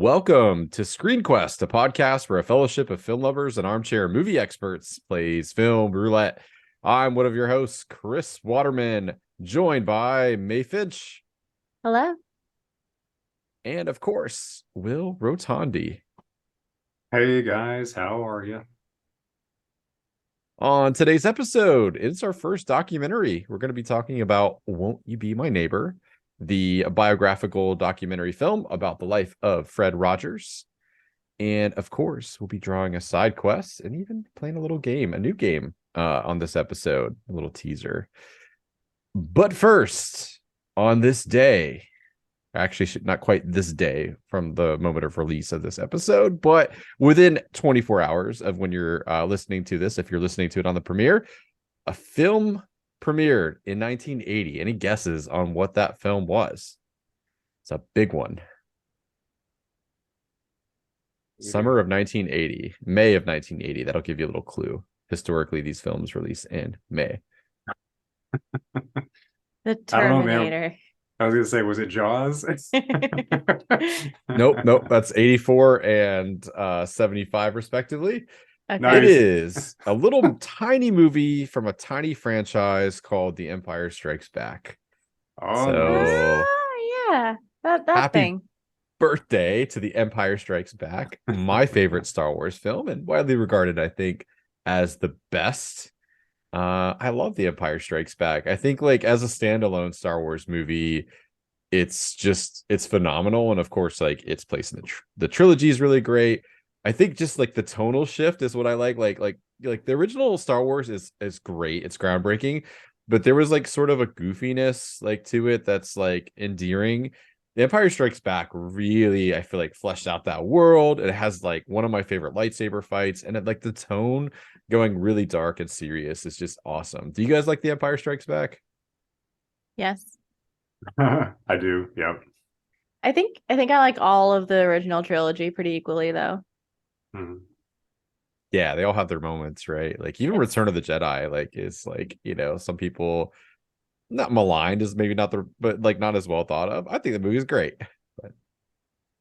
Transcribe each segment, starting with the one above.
Welcome to Screen Quest, a podcast where a fellowship of film lovers and armchair movie experts plays film roulette. I'm one of your hosts, Chris Waterman, joined by May Finch. Hello. And of course, Will Rotondi. Hey guys, how are you? On today's episode, it's our first documentary. We're going to be talking about Won't You Be My Neighbor, the biographical documentary film about the life of Fred Rogers. And of course, we'll be drawing a side quest and even playing a new game on this episode, a little teaser. But first, on this day, actually not quite this day from the moment of release of this episode, but within 24 hours of when you're listening to this, if you're listening to it on the premiere, a film premiered in 1980. Any guesses on what that film was? It's a big one. Summer of 1980, May of 1980. That'll give you a little clue. Historically, these films release in May. The I don't know, man. Terminator. I was gonna say, was it Jaws? Nope. That's 84 and 75 respectively. Okay. Nice. It is a little tiny movie from a tiny franchise called The Empire Strikes Back. Oh, So- nice. Yeah, that Happy thing. Birthday to The Empire Strikes Back, my favorite Star Wars film, and widely regarded, I think, as the best. I love The Empire Strikes Back. I think, like, as a standalone Star Wars movie, it's phenomenal. And of course, like, its place in the trilogy is really great. I think just like the tonal shift is what I like the original Star Wars is great. It's groundbreaking, but there was like sort of a goofiness like to it that's like endearing. The Empire Strikes Back really, I feel like, fleshed out that world. It has like one of my favorite lightsaber fights, and like the tone going really dark and serious is just awesome. Do you guys like The Empire Strikes Back? Yes. I do. Yep. I think I like all of the original trilogy pretty equally though. Mhm. Yeah, they all have their moments, right? Like even Yes. Return of the Jedi, like, is like, some people not maligned is maybe not but like not as well thought of. I think the movie is great.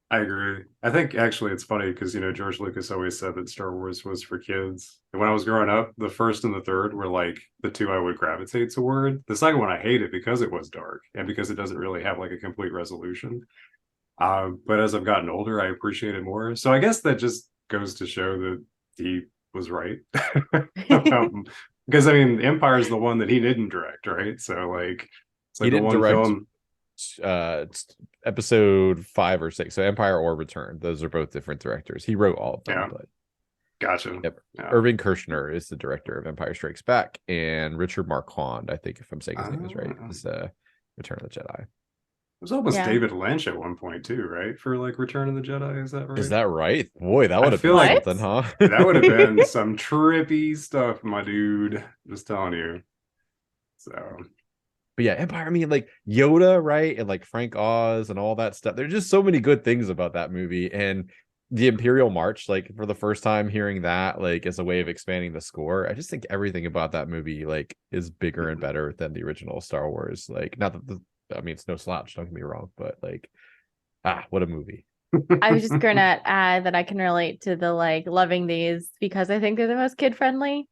I agree. I think actually it's funny because George Lucas always said that Star Wars was for kids. And when I was growing up, the first and the third were like the two I would gravitate toward. The second one I hated because it was dark and because it doesn't really have like a complete resolution. But as I've gotten older, I appreciate it more. So I guess that just goes to show that he was right. Because I mean, Empire is the one that he didn't direct, right? So like, it's like He the didn't one direct film. episode 5 or 6, so Empire or Return. Those are both different directors. He wrote all of them, Yeah. but Gotcha. Yep. Yeah. Irving Kershner is the director of Empire Strikes Back, and Richard Marquand, I think, if I'm saying his name is right, is Return of the Jedi. It was almost Yeah. David Lynch at one point too, right? For like Return of the Jedi, is that right? Is that right? Boy, that I would have feel been like- something, huh? That would have been some trippy stuff, my dude. Just telling you. So But yeah, Empire, I mean, like Yoda, right? And like Frank Oz and all that stuff. There's just so many good things about that movie. And the Imperial March, like, for the first time hearing that, like, as a way of expanding the score, I just think everything about that movie, like, is bigger and better than the original Star Wars. Like, not that it's no slouch, don't get me wrong, but like, what a movie. I was just gonna add that I can relate to the like loving these because I think they're the most kid friendly.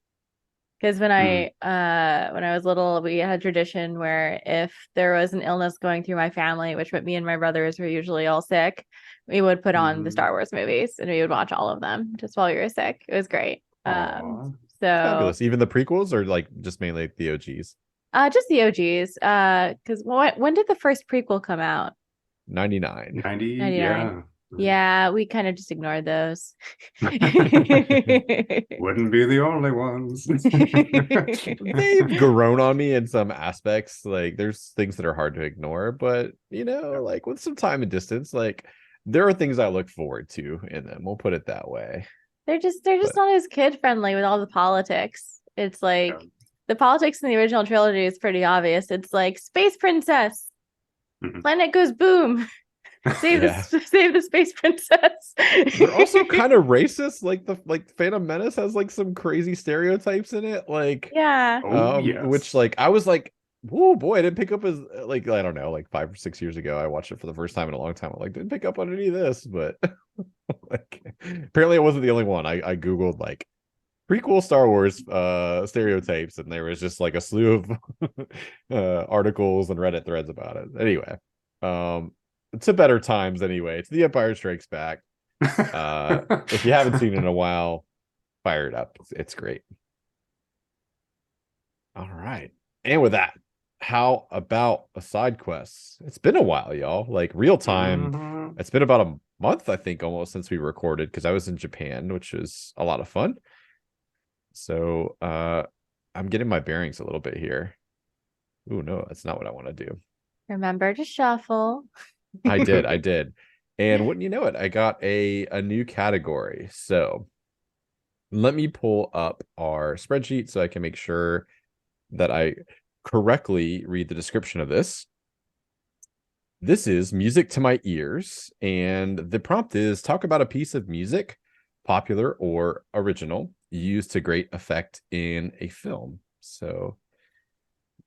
Because when I was little, we had a tradition where if there was an illness going through my family, which me and my brothers were usually all sick, we would put on the Mhm. Star Wars movies and we would watch all of them just while we were sick. It was great. Aw. So Fabulous. Even the prequels, or like just mainly like the OGs? just the OGs. Because when did the first prequel come out? 99. 90, 99. yeah. Yeah, we kind of just ignored those. Wouldn't be the only ones. They've grown on me in some aspects. Like, there's things that are hard to ignore, but like, with some time and distance, like, there are things I look forward to in them. We'll put it that way. They're just But- not as kid friendly with all the politics. It's like Yeah. the politics in the original trilogy is pretty obvious. It's like space princess, Mhm. planet goes boom, save Yeah. save the space princess. They're also kind of racist. Like Phantom Menace has like some crazy stereotypes in it. Like, yeah. Oh, yes. which, like, I was like, oh boy, I didn't pick up as like I don't know, like 5 or 6 years ago. I watched it for the first time in a long time. I'm like, didn't pick up on any of this, but like apparently I wasn't the only one. I googled like prequel Star Wars stereotypes, and there was just like a slew of articles and Reddit threads about it. Anyway, to better times anyway. To The Empire Strikes Back. If you haven't seen it in a while, fire it up. It's great. All right. And with that, how about a side quest? It's been a while, y'all. Like real time. Mhm. It's been about a month, I think, almost since we recorded because I was in Japan, which was a lot of fun. So I'm getting my bearings a little bit here. Oh no, that's not what I want to do. Remember to shuffle. I did. And wouldn't you know it, I got a new category. So let me pull up our spreadsheet so I can make sure that I correctly read the description of this. This is music to my ears, and the prompt is talk about a piece of music, popular or original, used to great effect in a film. So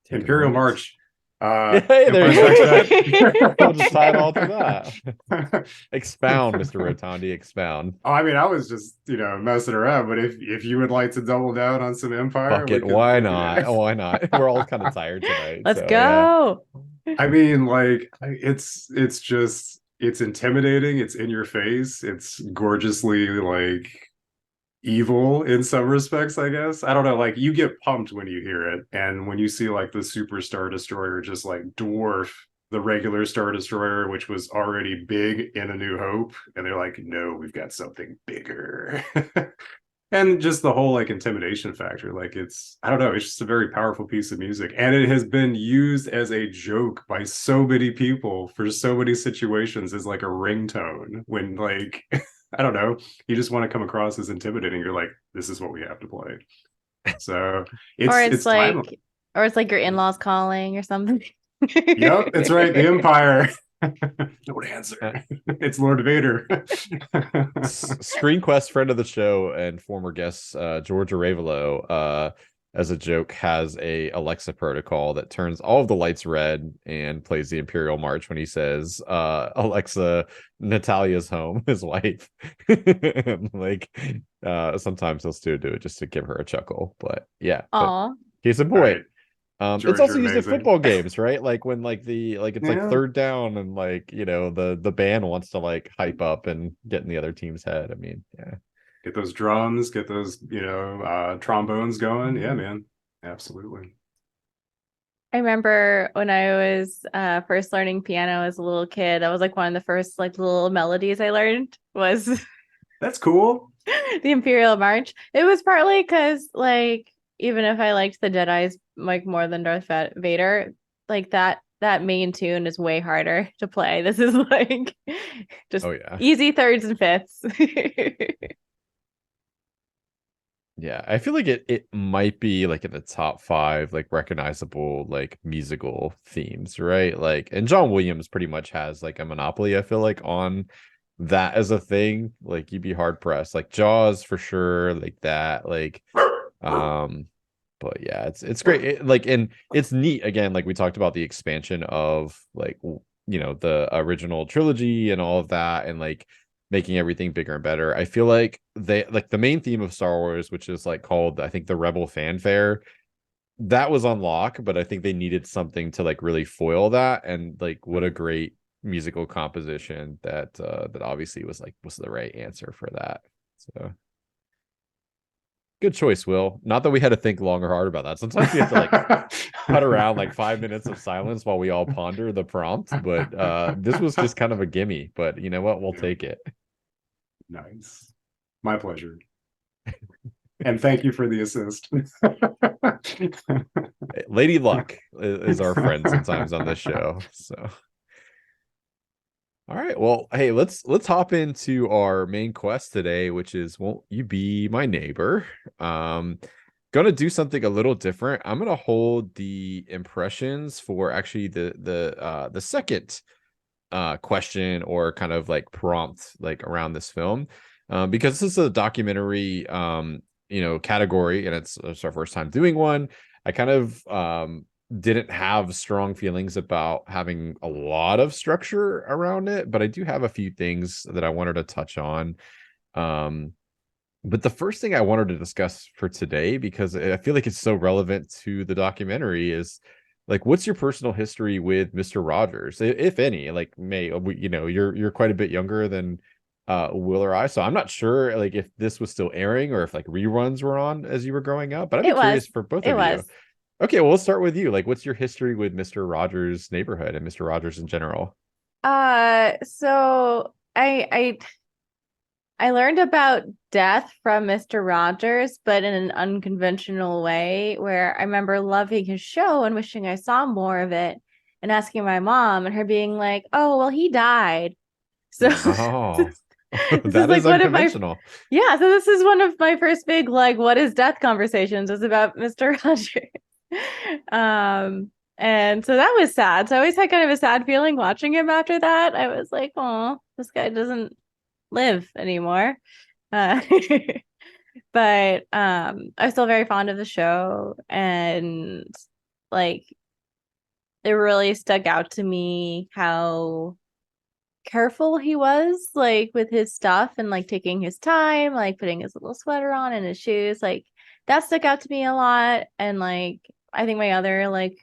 take a Imperial moment. March. Hey, there Empire you Strikes go. Back. We'll just tie it all to that. Oh, Expound, Mr. Rotondi, expound. I mean, I was just, messing around, but if you would like to double down on some Empire, Fuck we it. could Why we not? could Why not? We're all kind of tired tonight. Let's So yeah. go. I mean, like it's just it's intimidating, it's in your face, it's gorgeously like evil in some respects, I guess. I don't know, like you get pumped when you hear it, and when you see like the Super Star Destroyer just like dwarf the regular Star Destroyer, which was already big in A New Hope, and they're like, no, we've got something bigger. And just the whole like intimidation factor, like it's, I don't know, it's just a very powerful piece of music, and it has been used as a joke by so many people for so many situations as like a ringtone when like I don't know, you just want to come across as intimidating, you're like, this is what we have to play. So Or it's time. it's like your in-laws calling or something. Yep, it's right, the Empire. Don't answer. Uh, It's Lord Vader. Screen Quest friend of the show and former guest George Arevalo, as a joke, has a Alexa protocol that turns all of the lights red and plays the Imperial March when he says, Alexa, Natalia's home, his wife. Like sometimes he'll still do it just to give her a chuckle. But yeah, but Aw. case in All point. right, It's George, also you're used in amazing. football games, right? Like when like it's like Yeah. third down and like the band wants to like hype up and get in the other team's head. I mean, yeah. Get those drums, get those, trombones going. Yeah, man. Absolutely. I remember when I was first learning piano as a little kid, that was like one of the first like little melodies I learned was That's cool. the Imperial March. It was partly because like even if I liked the Jedi's like more than Darth Vader, like that main tune is way harder to play. This is like just Oh yeah. easy thirds and fifths. Yeah. I feel like it might be like in the top 5 like recognizable like musical themes, right? Like, and John Williams pretty much has like a monopoly, I feel like, on that as a thing. Like you'd be hard pressed. Like Jaws for sure, like that, like but yeah, it's great. Like, and it's neat again, like we talked about the expansion of like the original trilogy and all of that, and like making everything bigger and better. I feel like they like the main theme of Star Wars, which is like called, I think, the Rebel Fanfare, that was on lock, but I think they needed something to like really foil that. And like what a great musical composition that obviously was the right answer for that. So good choice, Will. Not that we had to think long or hard about that. Sometimes we have to like cut around like 5 minutes of silence while we all ponder the prompt, but this was just kind of a gimme. But you know what? We'll take it. Nice. My pleasure. And thank you for the assist. Lady Luck is our friend sometimes on this show. So all right, well, hey, let's hop into our main quest today, which is, won't you be my neighbor? Gonna do something a little different. I'm gonna hold the impressions for actually the second question or kind of like prompt like around this film, because this is a documentary category, and it's our first time doing one. I kind of didn't have strong feelings about having a lot of structure around it, but I do have a few things that I wanted to touch on. Um, but the first thing I wanted to discuss for today, because I feel like it's so relevant to the documentary, is like, what's your personal history with Mr. Rogers, if any? Like, you're quite a bit younger than Will or I, so I'm not sure like if this was still airing or if like reruns were on as you were growing up. But I'd be It was. curious for both It of you. was. Okay, well, let's start with you. Like, what's your history with Mr. Rogers' Neighborhood and Mr. Rogers in general? So I learned about death from Mr. Rogers, but in an unconventional way, where I remember loving his show and wishing I saw more of it and asking my mom and her being like, "Oh, well, he died." So Oh, this is that like is one of my unconventional. yeah, so this is one of my first big like what is death conversations was about Mr. Rogers. And so that was sad. So I always had kind of a sad feeling watching him after that. I was like, "Oh, this guy doesn't live anymore." Uh, but I'm still very fond of the show, and like it really stuck out to me how careful he was like with his stuff and like taking his time, like putting his little sweater on and his shoes. Like that stuck out to me a lot. And like I think my other like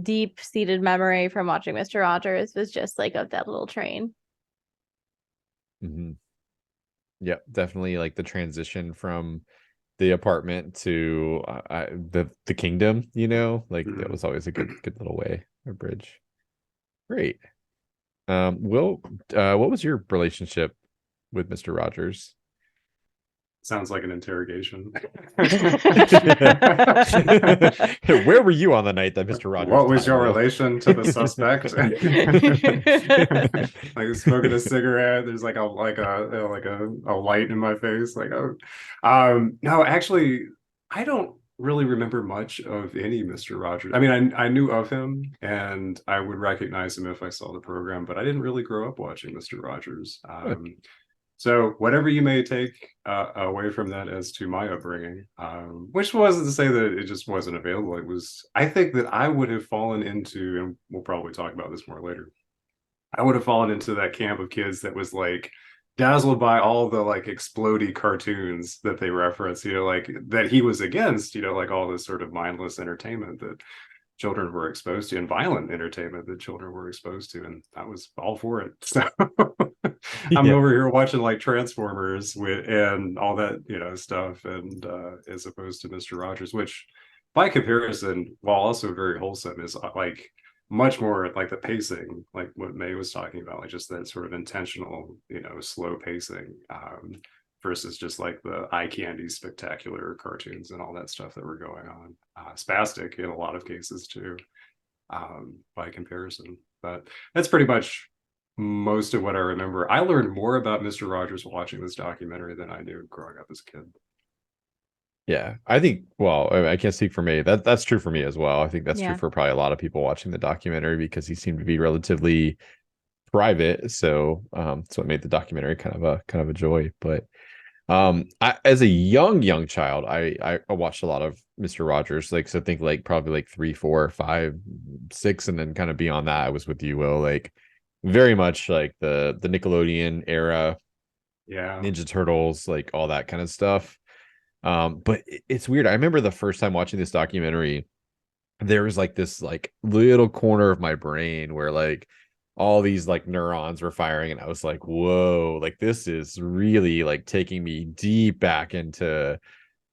deep-seated memory from watching Mr. Rogers was just like of that little train. Hmm. Yeah, definitely like the transition from the apartment to the kingdom, like that was always a good little way or bridge. Great. Will, what was your relationship with Mr. Rogers? Sounds like an interrogation. Where were you on the night that Mr. Rogers What was died, your Will? relation to the suspect? Like smoking a cigarette. There's like a light in my face. Like, oh, no, actually, I don't really remember much of any Mr. Rogers. I mean, I knew of him and I would recognize him if I saw the program, but I didn't really grow up watching Mr. Rogers. So whatever you may take away from that as to my upbringing, which wasn't to say that it just wasn't available. It was, I think that I would have fallen into, and we'll probably talk about this more later. I would have fallen into that camp of kids that was like dazzled by all the like explodey cartoons that they reference, like that he was against, like all this sort of mindless entertainment that children were exposed to and violent entertainment that children were exposed to, and I was all for it. So I'm Yeah. over here watching like Transformers and all that stuff, and as opposed to Mr. Rogers, which by comparison, while also very wholesome, is like much more like the pacing, like what May was talking about, like just that sort of intentional slow pacing, versus just like the eye candy spectacular cartoons and all that stuff that were going on. Spastic in a lot of cases too, by comparison. But that's pretty much most of what I remember. I learned more about Mr. Rogers watching this documentary than I knew growing up as a kid. Yeah, I think, well, I can't speak for me. That's true for me as well. I think that's true Yeah. for probably a lot of people watching the documentary because he seemed to be relatively private. So it made the documentary kind of a joy. But as a young child, I watched a lot of Mr. Rogers. Like, so think like probably like 3, 4, 5, 6, and then kind of beyond that, I was with you, Will. Like very much like the Nickelodeon era, Yeah. Ninja Turtles, like all that kind of stuff. But it's weird. I remember the first time watching this documentary, there was like this like little corner of my brain where like all these like neurons were firing, and I was like, whoa, like this is really like taking me deep back into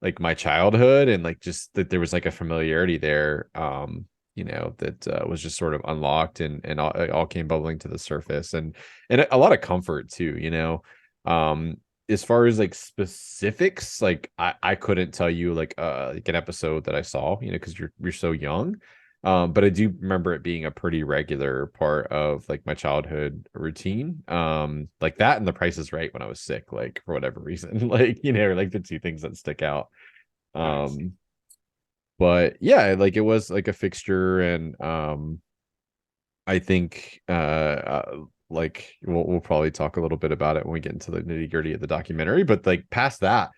like my childhood, and like just that there was like a familiarity there, that was just sort of unlocked, and it all came bubbling to the surface, and a lot of comfort too, um as far as like specifics, like I couldn't tell you like an episode that I saw, because you're so young. But I do remember it being a pretty regular part of like my childhood routine. Like that and The Price is Right when I was sick, like for whatever reason, like, like the two things that stick out. Nice. But yeah, like it was like a fixture, and I think like we'll probably talk a little bit about it when we get into the nitty gritty of the documentary. But like past that,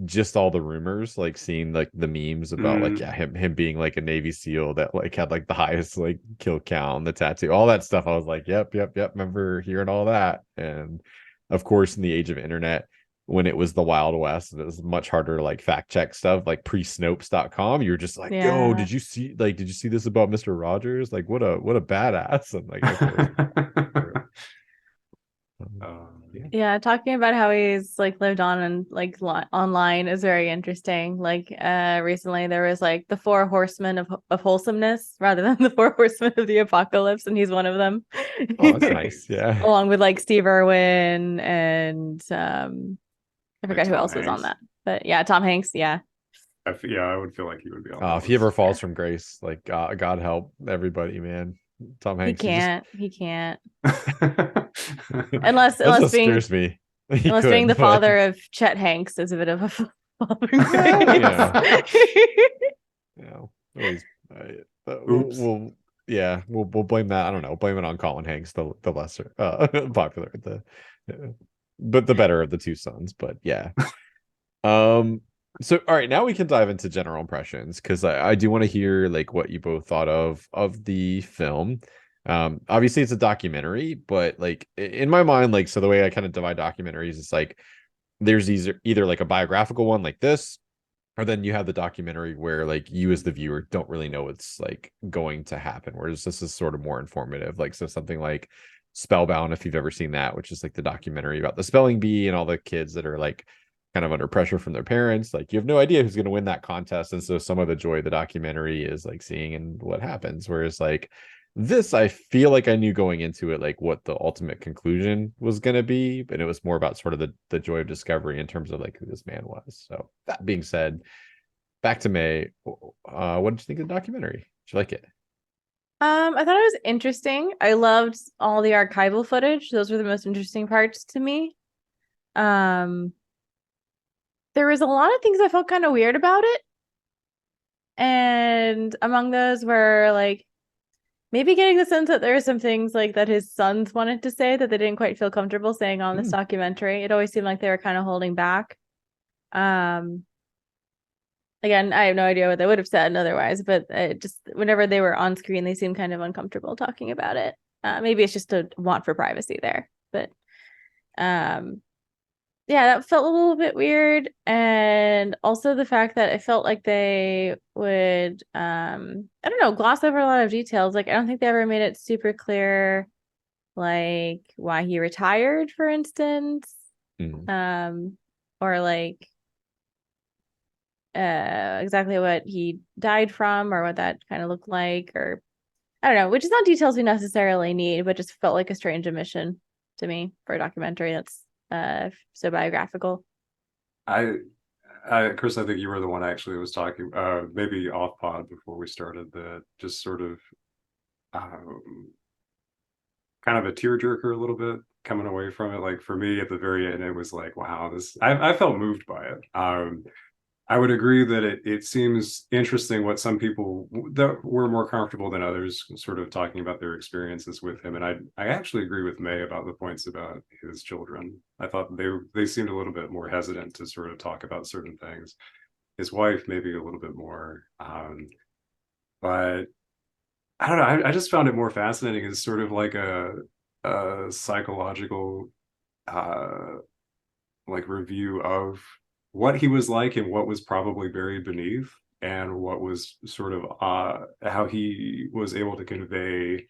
just all the rumors, like seeing like the memes about like Mm. yeah, him being like a Navy SEAL that like had like the highest like kill count, the tattoo, all that stuff. I was like, yep. Remember hearing all that. And of course, in the age of internet, when it was the Wild West, and it was much harder to like fact check stuff like pre-Snopes.com, you're just like, yo, Yeah. did you see this about Mr. Rogers? Like what a badass. And like of course. Yeah. Yeah, talking about how he's like lived on and like online is very interesting. Like recently there was like the four horsemen of wholesomeness rather than the four horsemen of the apocalypse, and he's one of them. Oh, that's nice. Yeah. Along with like Steve Irwin and I Like forgot who Tom else was on Hanks. that. But yeah, Tom Hanks, yeah. Yeah, I would feel like he would be on that If he ever list. falls from grace, like God help everybody, man. Tom He Hanks, he just can't. He can't. that's what Unless being scares me. He unless being the could, but father of Chet Hanks is a bit of a fall from well, grace. always Oops. yeah, we'll blame that. I don't know, blame it on Colin Hanks, the lesser popular, but the better of the two sons. But yeah. Um, so all right, now we can dive into general impressions because I do want to hear like what you both thought of the film. Obviously it's a documentary, but like in my mind, like so the way I kind of divide documentaries is like there's either like a biographical one like this, or then you have the documentary where like you as the viewer don't really know what's like going to happen, whereas this is sort of more informative. Like so something like Spellbound, if you've ever seen that, which is like the documentary about the spelling bee and all the kids that are like kind of under pressure from their parents, like you have no idea who's going to win that contest, and so some of the joy of the documentary is like seeing and what happens, whereas like this I feel like I knew going into it like what the ultimate conclusion was going to be, but it was more about sort of the joy of discovery in terms of like who this man was. So that being said, back to May. What did you think of the documentary? Did you like it? I thought it was interesting. I loved all the archival footage. Those were the most interesting parts to me. Um, there was a lot of things I felt kind of weird about it. And among those were like maybe getting the sense that there are some things like that his sons wanted to say that they didn't quite feel comfortable saying on this documentary. It always seemed like they were kind of holding back. Um, again, I have no idea what they would have said otherwise, but just whenever they were on screen, they seemed kind of uncomfortable talking about it. Maybe it's just a want for privacy there, but um, yeah, that felt a little bit weird. And also the fact that it felt like they would, I don't know, gloss over a lot of details. Like, I don't think they ever made it super clear, like why he retired, for instance, or like exactly what he died from or what that kind of looked like, or I don't know, which is not details we necessarily need, but just felt like a strange omission to me for a documentary that's so biographical. I, Chris, I think you were the one actually was talking, maybe off pod before we started, that just sort of um, kind of a tearjerker a little bit coming away from it. Like for me at the very end, it was like, wow, I felt moved by it. I would agree that it seems interesting what some people that were more comfortable than others sort of talking about their experiences with him. And I actually agree with May about the points about his children. I thought they seemed a little bit more hesitant to sort of talk about certain things. His wife maybe a little bit more. But I don't know. I just found it more fascinating as sort of like a psychological uh like review of what he was like and what was probably buried beneath, and what was sort of how he was able to convey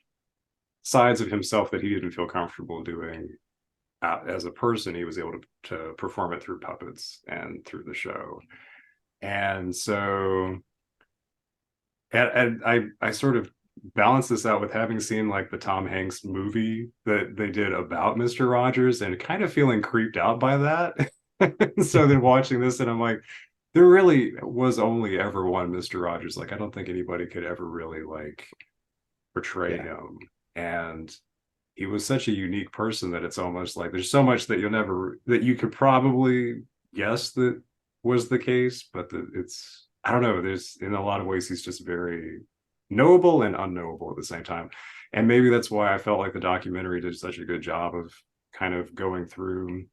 sides of himself that he didn't feel comfortable doing as a person. He was able to perform it through puppets and through the show. And so and I sort of balance this out with having seen like the Tom Hanks movie that they did about Mr. Rogers and kind of feeling creeped out by that. So then watching this and I'm like, there really was only ever one Mr. Rogers. Like I don't think anybody could ever really like portray him. And he was such a unique person that it's almost like there's so much that that you could probably guess that was the case, but it's, I don't know, there's in a lot of ways he's just very knowable and unknowable at the same time. And maybe that's why I felt like the documentary did such a good job of kind of going through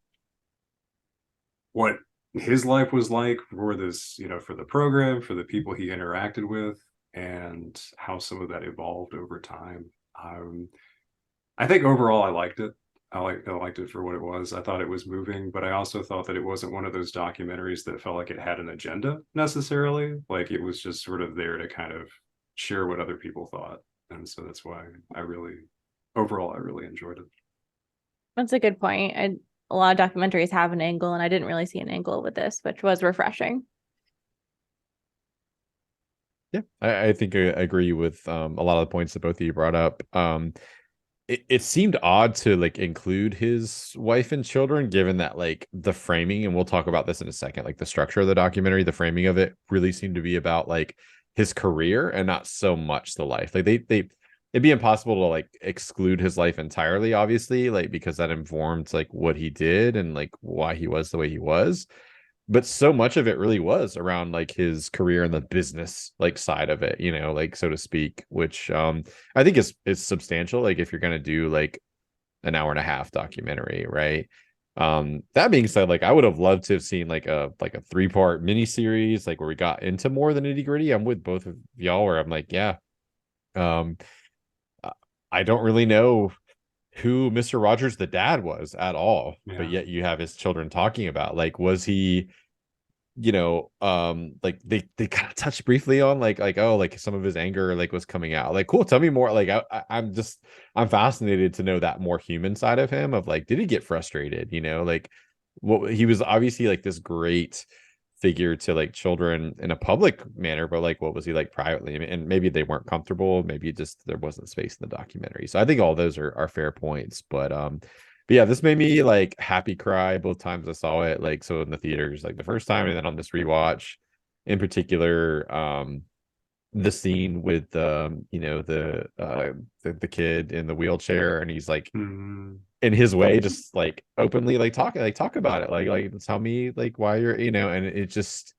what his life was like for this, for the program, for the people he interacted with, and how some of that evolved over time. I think overall I liked it. I liked it for what it was. I thought it was moving, but I also thought that it wasn't one of those documentaries that felt like it had an agenda necessarily. Like it was just sort of there to kind of share what other people thought. And so that's why overall I really enjoyed it. That's a good point. A lot of documentaries have an angle, and I didn't really see an angle with this, which was refreshing. Yeah, I think I agree with a lot of the points that both of you brought up. It seemed odd to like include his wife and children, given that like the framing, and we'll talk about this in a second, like the structure of the documentary, the framing of it really seemed to be about like his career and not so much the life. Like they it'd be impossible to like exclude his life entirely, obviously, like because that informed like what he did and like why he was the way he was, but so much of it really was around like his career and the business like side of it, like so to speak, which I think is substantial. Like if you're gonna do like an hour and a half documentary, right? That being said, like I would have loved to have seen like a 3-part miniseries, like where we got into more of the nitty gritty. I'm with both of y'all where I'm like, yeah, um, I don't really know who Mr. Rogers the dad was at all, but Yeah. yet you have his children talking about like was he like they kind of touched briefly on like oh like some of his anger like was coming out, like cool, tell me more. Like I'm fascinated to know that more human side of him, of like did he get frustrated, like what he was obviously like this great figure to like children in a public manner, but like what was he like privately? And maybe they weren't comfortable, maybe just there wasn't space in the documentary. So I think all those are fair points, but yeah, this made me like happy cry both times I saw it. Like so in the theaters, like the first time, and then on this rewatch, in particular, the scene with the kid in the wheelchair, and he's like Mm, in his way, just like openly like talk about it, like tell me like why you're, and it just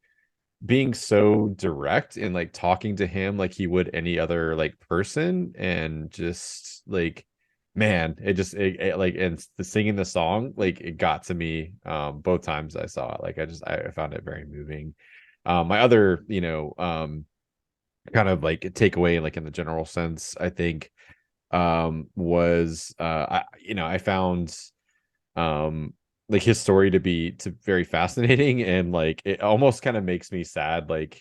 being so direct and like talking to him like he would any other like person, and just like man, it like, and the singing the song, like it got to me both times I saw it. Like I found it very moving. My other kind of like takeaway like in the general sense, I think was I found um like his story to very fascinating, and like it almost kind of makes me sad like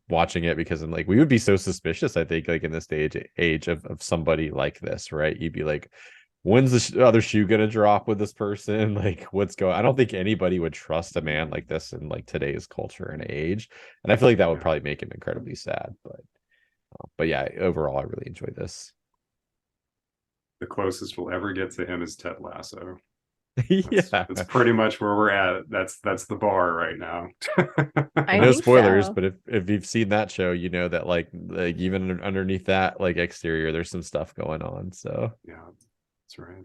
watching it, because I'm like we would be so suspicious, I think, like in this age of somebody like this, right? You'd be like, when's the other shoe gonna drop with this person? Like what's going, I don't think anybody would trust a man like this in like today's culture and age, and I feel like that would yeah. probably make him incredibly sad, but yeah, overall I really enjoyed this. The closest we'll ever get to him is Ted Lasso. Yeah, That's pretty much where we're at. That's the bar right now. I no think spoilers, so. but if you've seen that show, you know that like even underneath that like exterior, there's some stuff going on. So Yeah, that's right.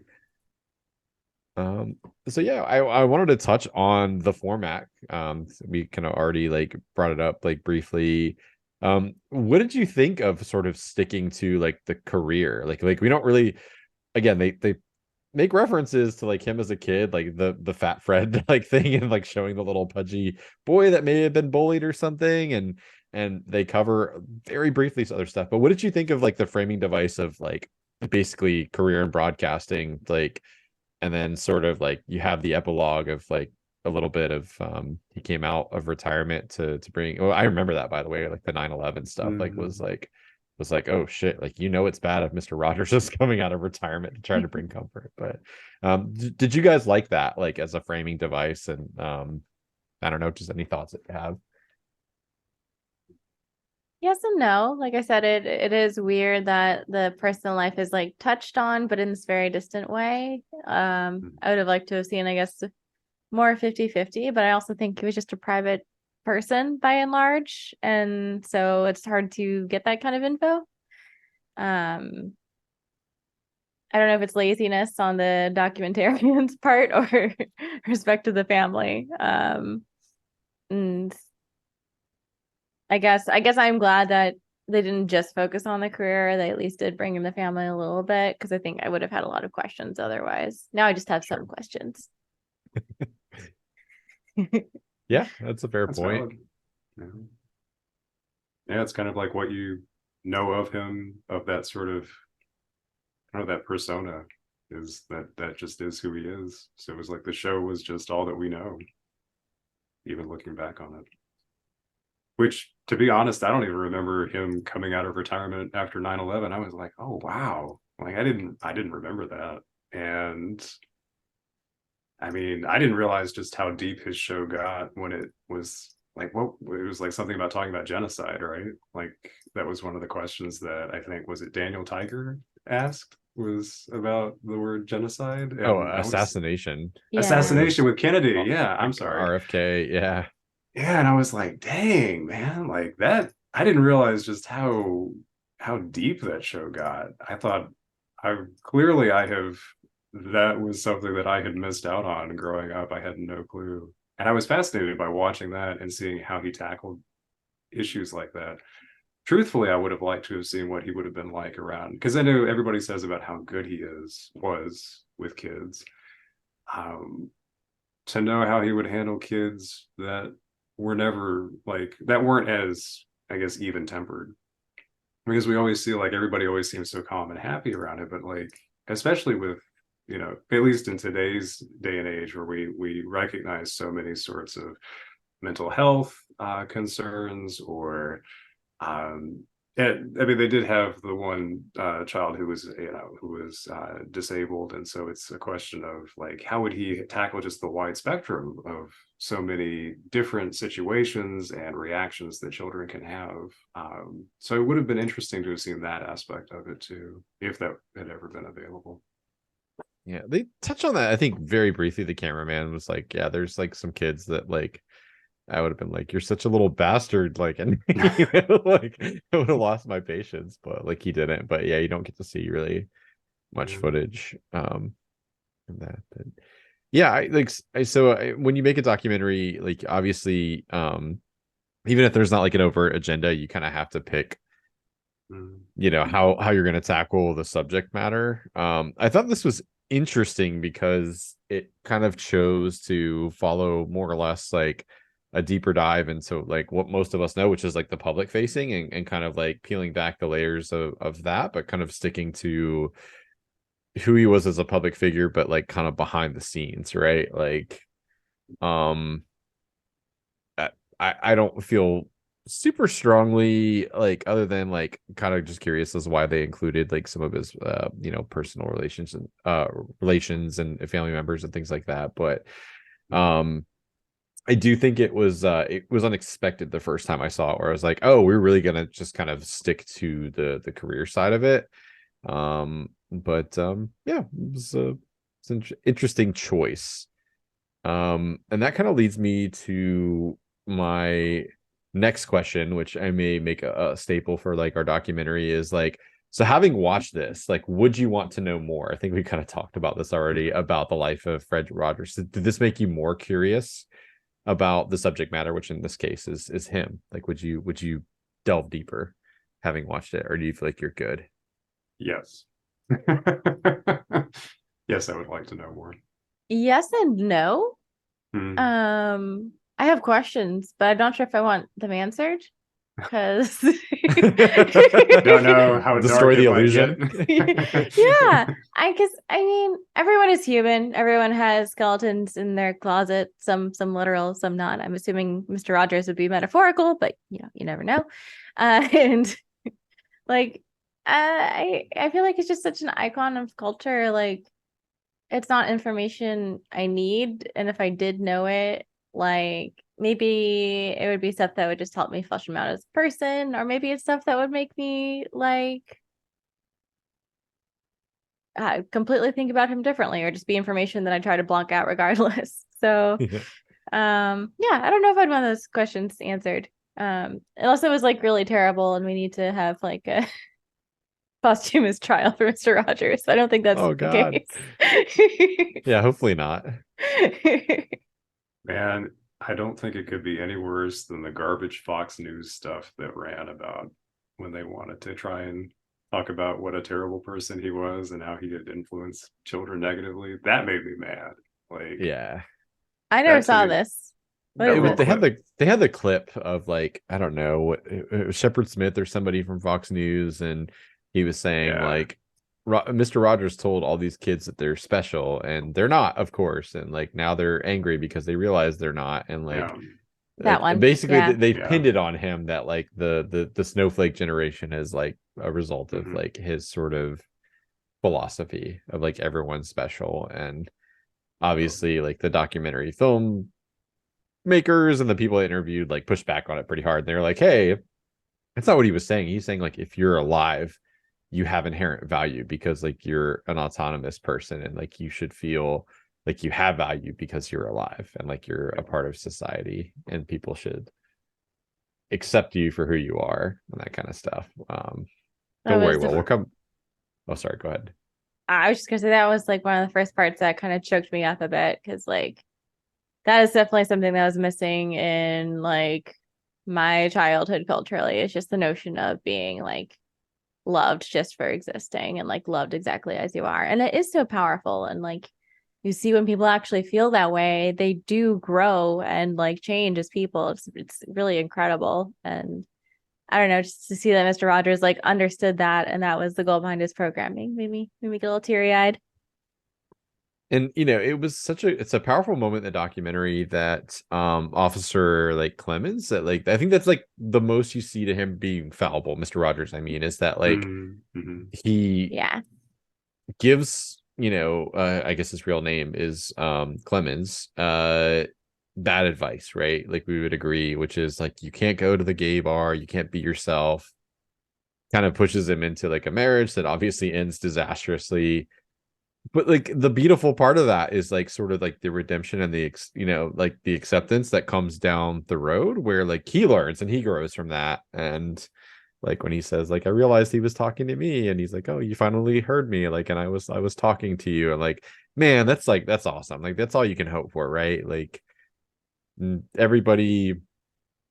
um so yeah, I wanted to touch on the format. We kind of already like brought it up like briefly. What did you think of sort of sticking to like the career? Like we don't really, again, they make references to like him as a kid, like the fat Fred like thing, and like showing the little pudgy boy that may have been bullied or something, and they cover very briefly other stuff. But what did you think of like the framing device of like basically career in broadcasting, like, and then sort of like you have the epilogue of like a little bit of he came out of retirement to bring, well, I remember that, by the way, like the 9/11 stuff like Mm. was like, oh shit, like it's bad if Mr. Rogers is coming out of retirement to try to bring comfort. But did you guys like that like as a framing device? And I don't know, just any thoughts that you have. Yes and no. Like I said, it is weird that the personal life is like touched on, but in this very distant way. I would have liked to have seen, I guess, more 50-50, but I also think he was just a private person by and large. And so it's hard to get that kind of info. Um, I don't know if it's laziness on the documentarian's part or respect to the family. And I guess I'm glad that they didn't just focus on the career. They at least did bring in the family a little bit, because I think I would have had a lot of questions otherwise. Now I just have some Sure. questions. Yeah, that's a fair That's point. valid. Yeah. Yeah, it's kind of like what you know of him, of that sort of, I don't know, that persona is that just is who he is. So it was like the show was just all that we know, even looking back on it. Which, to be honest, I don't even remember him coming out of retirement after 9/11. I was like, oh wow. Like I didn't remember that. And I mean, I didn't realize just how deep his show got when it was like what it was like something about talking about genocide, right? Like that was one of the questions that I think was it Daniel Tiger asked was about the word genocide. Oh, And I was assassination. Yeah. Was assassination with Kennedy. uh, Yeah, I'm sorry. RFK. Yeah. Yeah, and I was like, dang, man, like that. I didn't realize just how deep that show got. I thought I have that was something that I had missed out on growing up. I had no clue. And I was fascinated by watching that and seeing how he tackled issues like that. Truthfully, I would have liked to have seen what he would have been like around because I know everybody says about how good he was with kids. Um, to know how he would handle kids that were never like that weren't as I guess even tempered because we always see like everybody always seems so calm and happy around it, but like especially with at least in today's day and age where we recognize so many sorts of mental health concerns or um I mean, they did have the one child who was, disabled, and so it's a question of like, how would he tackle just the wide spectrum of so many different situations and reactions that children can have? So it would have been interesting to have seen that aspect of it too, if that had ever been available. Yeah, they touch on that. I think very briefly. The cameraman was like, "Yeah, there's like some kids that like I would have been like, you're such a little bastard," like, and like I would have lost my patience, but like he didn't. But yeah, you don't get to see really much Yeah. footage in that. But yeah, I like when you make a documentary, like obviously, even if there's not like an overt agenda, you kind of have to pick Mm. how you're going to tackle the subject matter. I thought this was interesting because it kind of chose to follow more or less like a deeper dive into like what most of us know, which is like the public facing, and kind of like peeling back the layers of that, but kind of sticking to who he was as a public figure, but like kind of behind the scenes, right? Like um I don't feel super strongly like, other than like kind of just curious as why they included like some of his personal relations and family members and things like that. But um I do think it was unexpected the first time I saw it, where I was like, oh, we're really gonna just kind of stick to the career side of it. But yeah, it's an interesting choice. And that kind of leads me to my next question, which I may make a staple for like our documentary, is like, so having watched this, like, would you want to know more? I think we kind of talked about this already about the life of Fred Rogers. Did this make you more curious about the subject matter, which in this case is him? Like, would you delve deeper having watched it, or do you feel like you're good? Yes. Yes, I would like to know more. Yes and no. Hmm. I have questions, but I'm not sure if I want them answered because Don't know how dark Destroy it the might get. illusion. yeah, I mean everyone is human. Everyone has skeletons in their closet. Some literal, some not. I'm assuming Mr. Rogers would be metaphorical, but you never know. And like I feel like it's just such an icon of culture. Like it's not information I need, and if I did know it, like maybe it would be stuff that would just help me flesh him out as a person, or maybe it's stuff that would make me like completely think about him differently, or just be information that I try to block out regardless. So Yeah. yeah, I don't know if I'd want those questions answered. Unless it was like really terrible and we need to have like a posthumous trial for Mr. Rogers. I don't think that's Oh the God. case. Yeah, hopefully not. Man, I don't think it could be any worse than the garbage Fox News stuff that ran about when they wanted to try and talk about what a terrible person he was and how he had influenced children negatively. That made me mad. Like Yeah. I never that to saw me, this. What is real this? quick. They had the clip of like, I don't know what it was Shepard Smith or somebody from Fox News, and he was saying Yeah. like Mr. Rogers told all these kids that they're special, and they're not, of course, and like now they're angry because they realize they're not, and Yeah. That one. basically Yeah. they Yeah. pinned it on him that like the snowflake generation is like a result of Mhm. like his sort of philosophy of like everyone's special. And obviously like the documentary film makers and the people I interviewed like pushed back on it pretty hard. They're like, hey, that's not what he was saying. He's saying like if you're alive, you have inherent value because like you're an autonomous person, and like you should feel like you have value because you're alive, and like you're a part of society, and people should accept you for who you are and that kind of stuff. That Don't worry, was Will. the We'll come. Oh, sorry. Go ahead. I was just gonna say that was like one of the first parts that kind of choked me up a bit because like that is definitely something that was missing in like my childhood culturally. It's just the notion of being like loved just for existing and like loved exactly as you are. And it is so powerful. And like you see when people actually feel that way, they do grow and like change as people. It's really incredible. And I don't know, just to see that Mr. Rogers like understood that and that was the goal behind his programming made me get a little teary eyed. And it was it's a powerful moment in the documentary that Officer like Clemens, that like I think that's like the most you see to him being fallible, Mr. Rogers, I mean, is that like Mhm. he Yeah. gives, I guess his real name is Clemens, bad advice, right? Like we would agree, which is like you can't go to the gay bar, you can't be yourself. Kind of pushes him into like a marriage that obviously ends disastrously. But like the beautiful part of that is like sort of like the redemption and like the acceptance that comes down the road, where like he learns and he grows from that. And like when he says like I realized he was talking to me, and he's like, oh, you finally heard me, like, and I was talking to you, and like, man, that's awesome. Like that's all you can hope for, right? Like everybody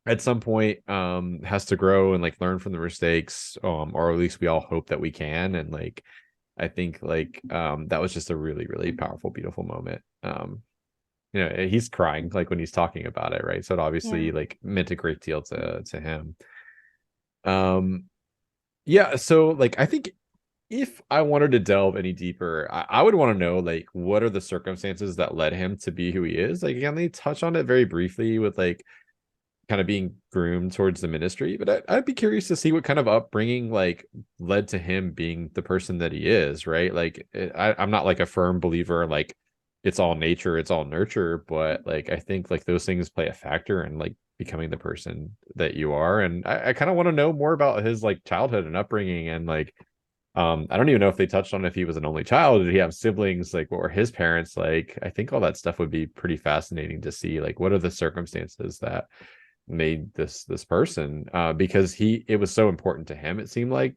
at some point has to grow and like learn from the mistakes, or at least we all hope that we can. And like I think like that was just a really, really powerful, beautiful moment. He's crying like when he's talking about it, right? So it Yeah. obviously like meant a great deal to him. um yeah, so like I think if I wanted to delve any deeper, I would want to know like what are the circumstances that led him to be who he is. Like again, they touch on it very briefly with like kind of being groomed towards the ministry, but I'd be curious to see what kind of upbringing like led to him being the person that he is, right? Like I'm not like a firm believer like it's all nature, it's all nurture, but like I think like those things play a factor in like becoming the person that you are. And I kind of want to know more about his like childhood and upbringing. And like I don't even know if they touched on if he was an only child. Did he have siblings? Like, what were his parents like? I think all that stuff would be pretty fascinating to see. Like, what are the circumstances that made this person? Because it was so important to him. It seemed like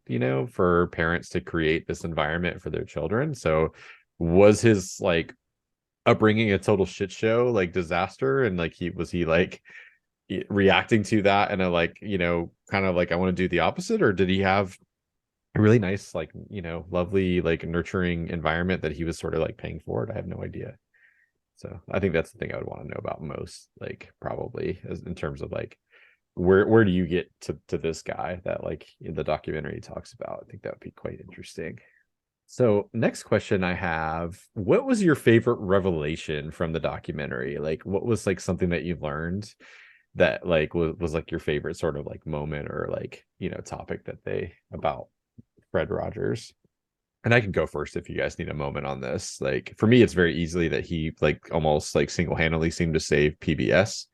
for parents to create this environment for their children. So, was his like upbringing a total shit show, like disaster? And like he like reacting to that and a like kind of like I want to do the opposite, or did he have a really nice like lovely like nurturing environment that he was sort of like paying for it? I have no idea. So I think that's the thing I would want to know about most, like probably as in terms of like where do you get to this guy that like in the documentary talks about. I think that would be quite interesting. So next question I have, what was your favorite revelation from the documentary? Like what was like something that you learned that like was like your favorite sort of like moment or like topic that they about Fred Rogers? And I can go first if you guys need a moment on this. Like for me, it's very easily that he like almost like single-handedly seemed to save PBS.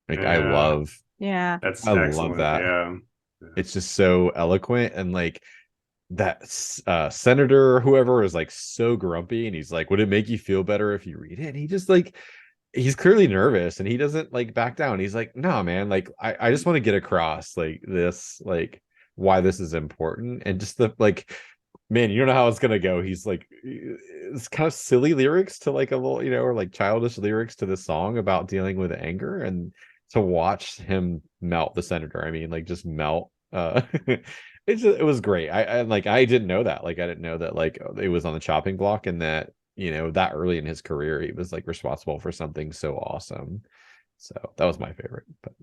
Like Yeah, Yeah. that's I love excellent. that. Yeah. It's just so eloquent. And like that senator or whoever is like so grumpy, and he's like, would it make you feel better if you read it? And he just like he's clearly nervous, and he doesn't like back down. He's like, no, man, like I just want to get across like this, like why this is important. And just the like, man, you don't know how it's gonna go. He's like it's kind of silly lyrics to like a little or like childish lyrics to the song about dealing with anger. And to watch him melt the senator, I mean like just melt. It was great. I like I didn't know that. Like I didn't know that like it was on the chopping block, and that that early in his career he was like responsible for something so awesome. So that was my favorite. But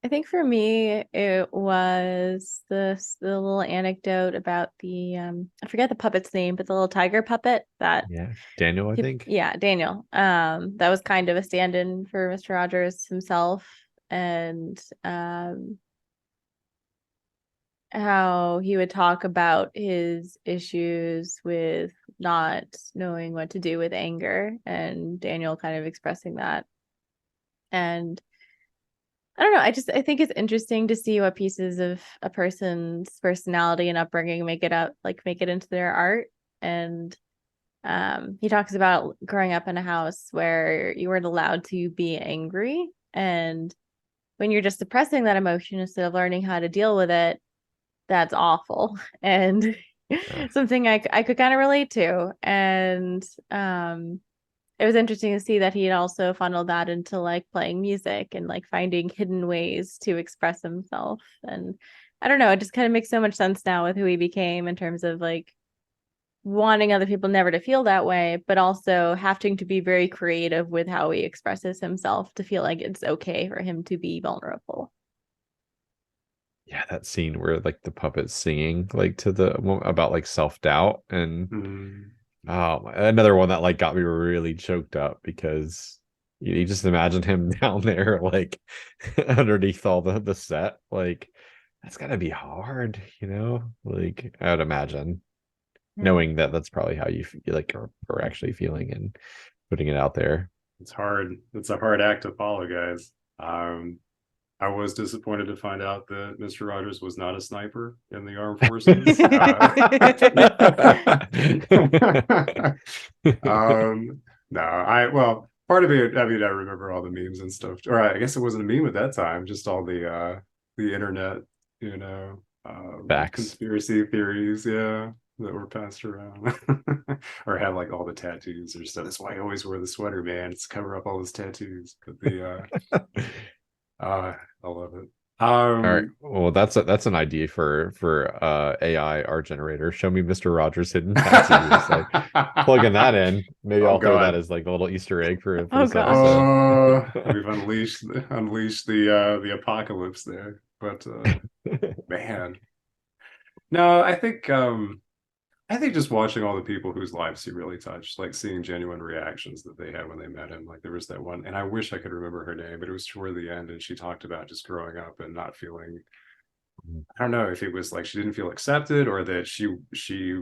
I think for me, it was the little anecdote about the I forget the puppet's name, but the little tiger puppet that yeah, Daniel, I think. yeah, Daniel. That was kind of a stand-in for Mr. Rogers himself, and how he would talk about his issues with not knowing what to do with anger, and Daniel kind of expressing that. And I don't know. I think it's interesting to see what pieces of a person's personality and upbringing make it into their art. And he talks about growing up in a house where you weren't allowed to be angry. And when you're just suppressing that emotion instead of learning how to deal with it, that's awful. And something I could kind of relate to. And it was interesting to see that he had also funneled that into like playing music and like finding hidden ways to express himself. And I don't know, it just kind of makes so much sense now with who he became in terms of like wanting other people never to feel that way, but also having to be very creative with how he expresses himself to feel like it's okay for him to be vulnerable. Yeah, that scene where like the puppet's singing like to the about like self-doubt and another one that like got me really choked up because you just imagine him down there like underneath all the set. Like that's gotta be hard, like I would imagine, knowing that that's probably how you feel like or actually feeling and putting it out there. It's hard. It's a hard act to follow, guys. I was disappointed to find out that Mr. Rogers was not a sniper in the armed forces. No, part of it, I mean, I remember all the memes and stuff. Or I guess it wasn't a meme at that time, just all the internet, Facts. conspiracy theories, yeah, that were passed around. Or had like all the tattoos or stuff. That's why I always wear the sweater, man. It's to cover up all those tattoos. But I love it. All right. Well, that's an idea for AI art generator. Show me Mr. Rogers' hidden tattoos. Like plugging that in. Maybe I'll throw that as like a little Easter egg for this episode. We've unleashed the apocalypse there. But man. No, I think just watching all the people whose lives he really touched, like seeing genuine reactions that they had when they met him. Like there was that one, and I wish I could remember her name, but it was toward the end, and she talked about just growing up and not feeling. I don't know if it was like she didn't feel accepted or that she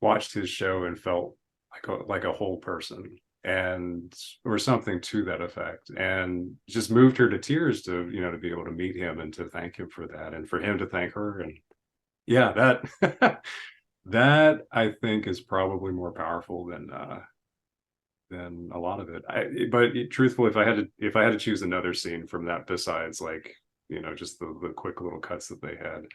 watched his show and felt like a whole person and or something to that effect, and just moved her to tears to to be able to meet him and to thank him for that, and for him to thank her, and yeah, that. That I think is probably more powerful than a lot of it. But truthfully, if I had to choose another scene from that besides like just the quick little cuts that they had,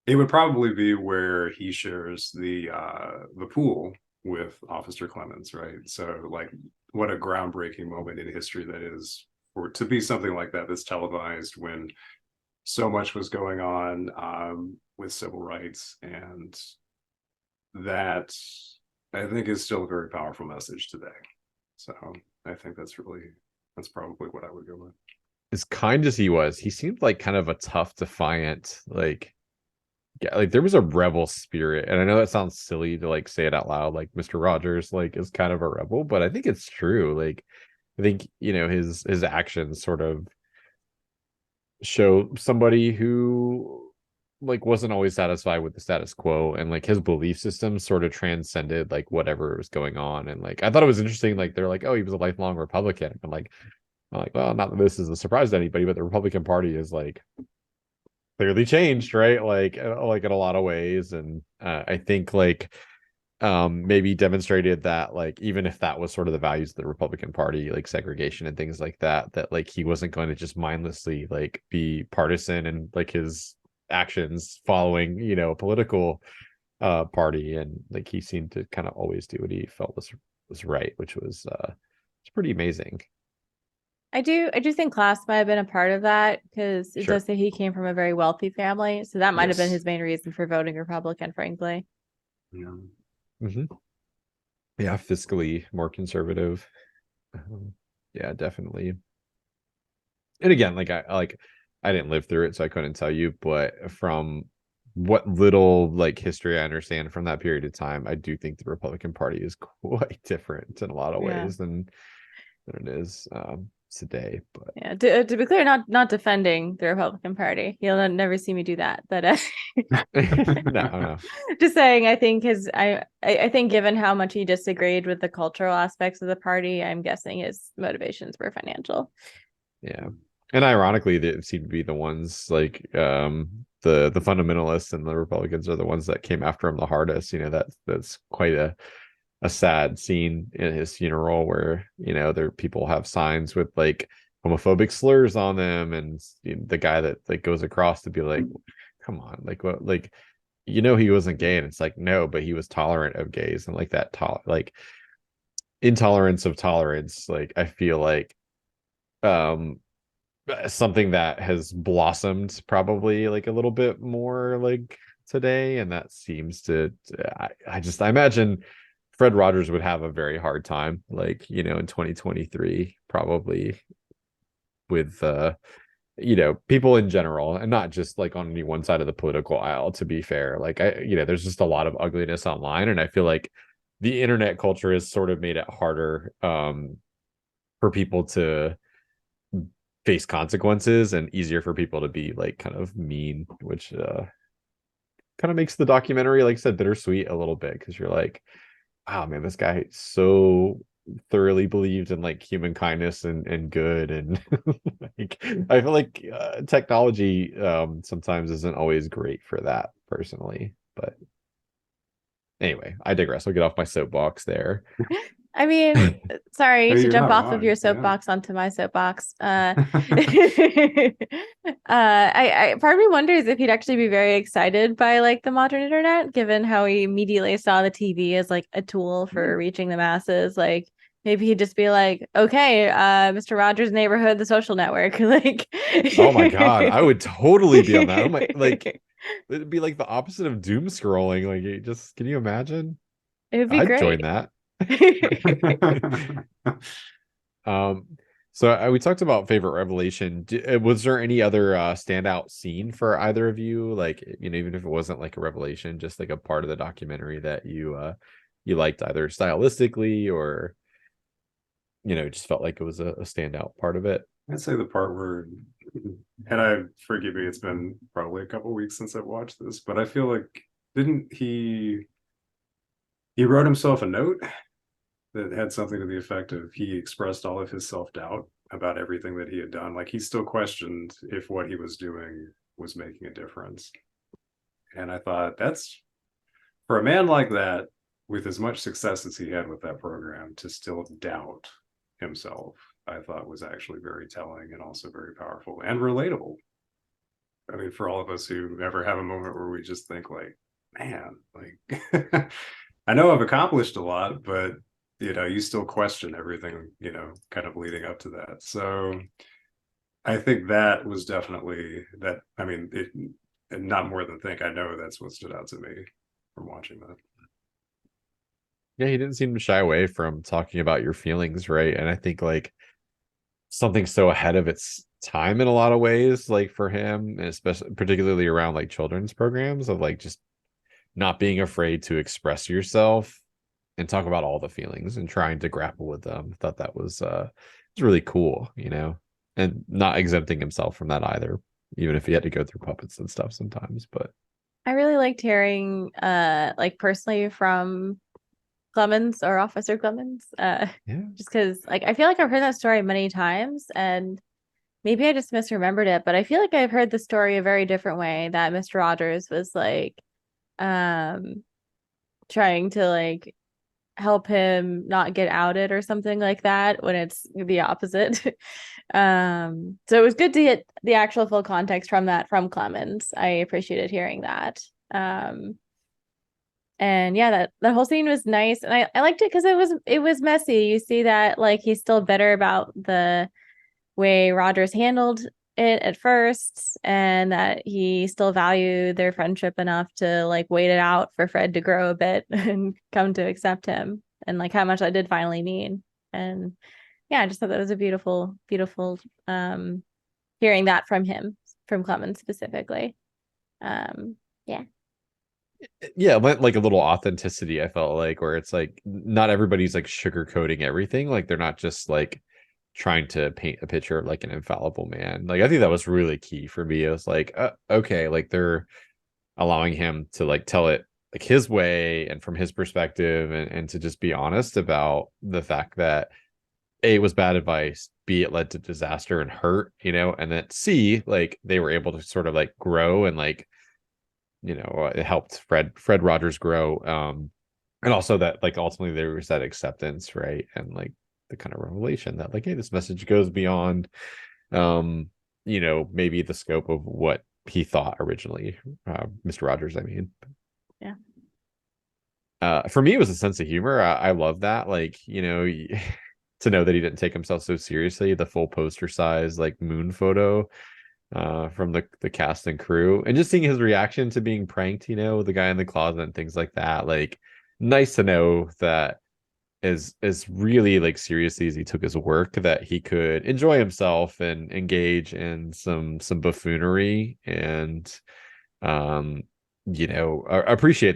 it would probably be where he shares the pool with Officer Clemens, right? So like, what a groundbreaking moment in history that is for to be something like that that's televised when so much was going on with civil rights, and that I think is still a very powerful message today. So I think that's probably what I would go with. As kind as he was, he seemed like kind of a tough, defiant, like there was a rebel spirit. And I know that sounds silly to like say it out loud, like Mr. Rogers like is kind of a rebel, but I think it's true. Like I think his actions sort of show somebody who like wasn't always satisfied with the status quo, and like his belief system sort of transcended like whatever was going on. And like I thought it was interesting, like they're like, oh, he was a lifelong Republican. I'm like, well, not that this is a surprise to anybody, but the Republican Party is like clearly changed, right? Like in a lot of ways. And I think like maybe demonstrated that like even if that was sort of the values of the Republican Party, like segregation and things like that, that like he wasn't going to just mindlessly like be partisan and like his actions following a political party. And like he seemed to kind of always do what he felt was right, which was it's pretty amazing. I do think class might have been a part of that, because it does say he came from a very wealthy family, so that might have been his main reason for voting Republican, frankly. Yeah. Yeah, fiscally more conservative. Yeah, definitely. And again, I didn't live through it, so I couldn't tell you, but from what little like history I understand from that period of time, I do think the Republican Party is quite different in a lot of Yeah. ways than it is today. But Yeah, to be clear, not defending the Republican Party. You'll never see me do that. But no. just saying, I think I think given how much he disagreed with the cultural aspects of the party, I'm guessing his motivations were financial. Yeah. And ironically, they seem to be the ones like the fundamentalists and the Republicans are the ones that came after him the hardest. That's quite a sad scene in his funeral where there people have signs with like homophobic slurs on them, and the guy that like goes across to be like, come on, like what, like he wasn't gay, and it's like no, but he was tolerant of gays, and like that like intolerance of tolerance, like I feel like um something that has blossomed probably like a little bit more like today, and that seems to I imagine Fred Rogers would have a very hard time like in 2023 probably with people in general, and not just like on any one side of the political aisle, to be fair. Like there's just a lot of ugliness online, and I feel like the internet culture has sort of made it harder for people to face consequences and easier for people to be like kind of mean, which kind of makes the documentary, like I said, bittersweet a little bit, because you're like, wow, man, this guy so thoroughly believed in like human kindness and good, and like I feel like technology sometimes isn't always great for that personally. But anyway, I digress. I'll get off my soapbox there. I mean, sorry Hey, to you're jump not off of wrong. your Yeah. soapbox onto my soapbox. I part of me wonders if he'd actually be very excited by like the modern internet, given how he immediately saw the TV as like a tool for reaching the masses. Like maybe he'd just be like, okay, Mr. Rogers' Neighborhood, the Social Network. Like, Oh my god, I would totally be on that. Oh my, like it'd be like the opposite of doom scrolling. Like, can you imagine? it would be I'd great. join that. Um, so we talked about favorite revelation. Was there any other standout scene for either of you? Like, even if it wasn't like a revelation, just like a part of the documentary that you liked either stylistically or just felt like it was a standout part of it. I'd say the part where, and I forgive me, it's been probably a couple weeks since I've watched this, but I feel like didn't he wrote himself a note that had something to the effect of he expressed all of his self-doubt about everything that he had done. Like he still questioned if what he was doing was making a difference. And I thought that's for a man like that, with as much success as he had with that program, to still doubt himself, I thought was actually very telling and also very powerful and relatable. I mean, for all of us who ever have a moment where we just think like, man, like I know I've accomplished a lot, but you still question everything, kind of leading up to that. So I think that was definitely that. I mean, and not more than think. I know that's what stood out to me from watching that. Yeah, he didn't seem to shy away from talking about your feelings, right? And I think like something so ahead of its time in a lot of ways, like for him, and especially particularly around like children's programs, of like just not being afraid to express yourself and talk about all the feelings and trying to grapple with them. I thought that was really cool, and not exempting himself from that either, even if he had to go through puppets and stuff sometimes. But I really liked hearing like personally from Clemens or Officer Clemens. yeah, Just because like I feel like I've heard that story many times and maybe I just misremembered it, but I feel like I've heard the story a very different way that Mr. Rogers was like um trying to like help him not get outed or something like that when it's the opposite. So it was good to get the actual full context from that from Clemens. I appreciated hearing that. And yeah, that whole scene was nice. And I liked it because it was messy. You see that like he's still bitter about the way Rogers handled it at first, and that he still valued their friendship enough to like wait it out for Fred to grow a bit and come to accept him, and like how much that did finally mean. And yeah, I just thought that was a beautiful, beautiful hearing that from him, from Clemens specifically. Yeah. Yeah, like a little authenticity, I felt like, where it's like not everybody's like sugarcoating everything. Like they're not just like trying to paint a picture of like an infallible man. Like I think that was really key for me. It was like, okay, like they're allowing him to like tell it like his way and from his perspective, and to just be honest about the fact that A, it was bad advice, B, it led to disaster and hurt, and then C, like they were able to sort of like grow and like, it helped Fred Rogers grow. And also that like ultimately there was that acceptance, right? And like the kind of revelation that like, hey, this message goes beyond maybe the scope of what he thought originally, Mr. Rogers, I mean. Yeah. For me, it was a sense of humor. I love that. Like, to know that he didn't take himself so seriously, the full poster size, like moon photo from the cast and crew, and just seeing his reaction to being pranked, the guy in the closet and things like that. Like, nice to know that as really like seriously as he took his work, that he could enjoy himself and engage in some buffoonery and appreciate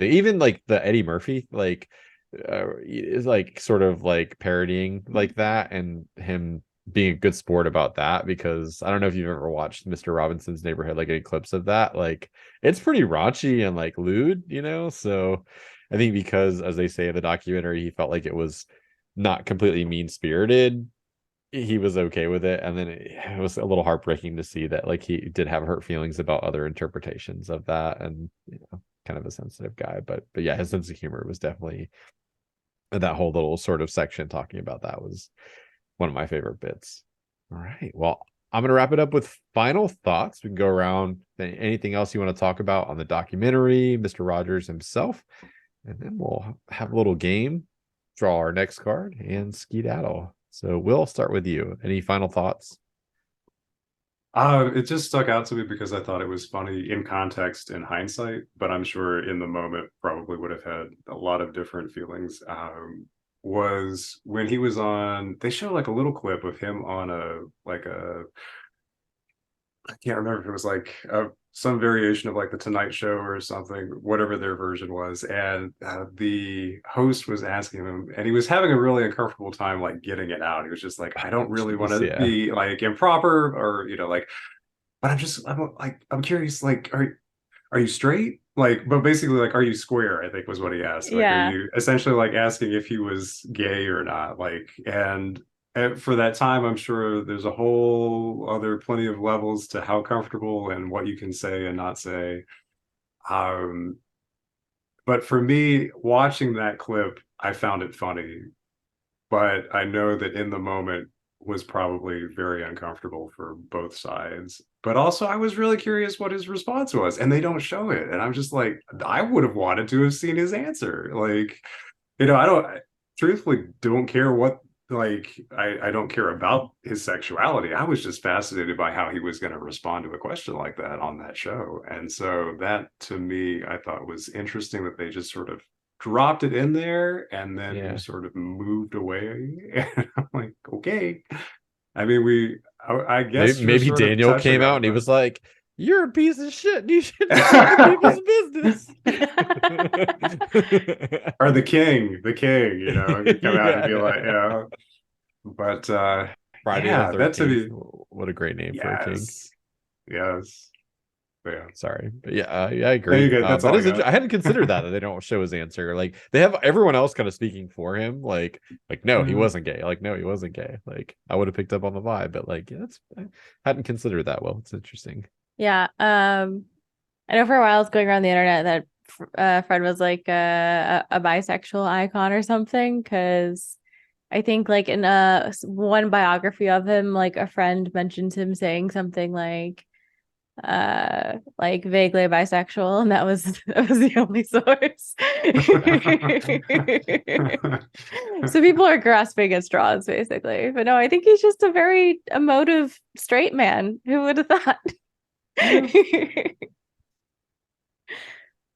that. Even like the Eddie Murphy like is like sort of like parodying like that, and him being a good sport about that, because I don't know if you've ever watched Mr. Robinson's Neighborhood, like any clips of that. Like it's pretty raunchy and like lewd, so I think because, as they say in the documentary, he felt like it was not completely mean spirited, he was okay with it. And then it was a little heartbreaking to see that like he did have hurt feelings about other interpretations of that, and kind of a sensitive guy. But yeah, his sense of humor was definitely, that whole little sort of section talking about that was one of my favorite bits. All right, well, I'm gonna wrap it up with final thoughts. We can go around. Anything else you want to talk about on the documentary, Mr. Rogers himself, and then we'll have a little game, draw our next card, and skedaddle. So we'll start with you. Any final thoughts? It just stuck out to me because I thought it was funny in context, in hindsight, but I'm sure in the moment probably would have had a lot of different feelings. Was when he was on, they show like a little clip of him on I can't remember if it was like some variation of like the Tonight Show or something, whatever their version was. And the host was asking him, and he was having a really uncomfortable time like getting it out. He was just like, I don't really want to Yeah. be like improper, or like, but I'm curious, like, are you straight? Like, but basically, like, are you square? I think was what he asked. Like, are Yeah. you essentially like asking if he was gay or not? Like, and for that time, I'm sure there's a whole other plenty of levels to how comfortable and what you can say and not say. Um, but for me, watching that clip, I found it funny, but I know that in the moment was probably very uncomfortable for both sides. But also, I was really curious what his response was, and they don't show it. And I'm just like, I would have wanted to have seen his answer. Like, I don't truthfully don't care what, like, I don't care about his sexuality. I was just fascinated by how he was going to respond to a question like that on that show. And so that to me, I thought was interesting that they just sort of dropped it in there and then Yeah. sort of moved away. And I'm like, okay. I mean, I guess you're Maybe sort of Daniel touching came out on and he it, was like, "You're a piece of shit. And you should just mind people's business." or the king, come out and be like, Yeah. but Friday the yeah, that to 13th. me, What a great name for a king. yes, yes, yeah. Sorry, but yeah, I No, you agree. good. That's That all I is got. I hadn't considered that they don't show his answer. Like they have everyone else kind of speaking for him. Like no, he Yeah. wasn't gay. Like no, he wasn't gay. Like I would have picked up on the vibe, but like yeah, I hadn't considered that. Well, it's interesting. Yeah. I know for a while I was going around the internet that Fred was like a bisexual icon or something, because I think like in one biography of him, like a friend mentioned him saying something like vaguely bisexual, and that was the only source. So people are grasping at straws basically. But no, I think he's just a very emotive straight man. Who would have thought? Yeah.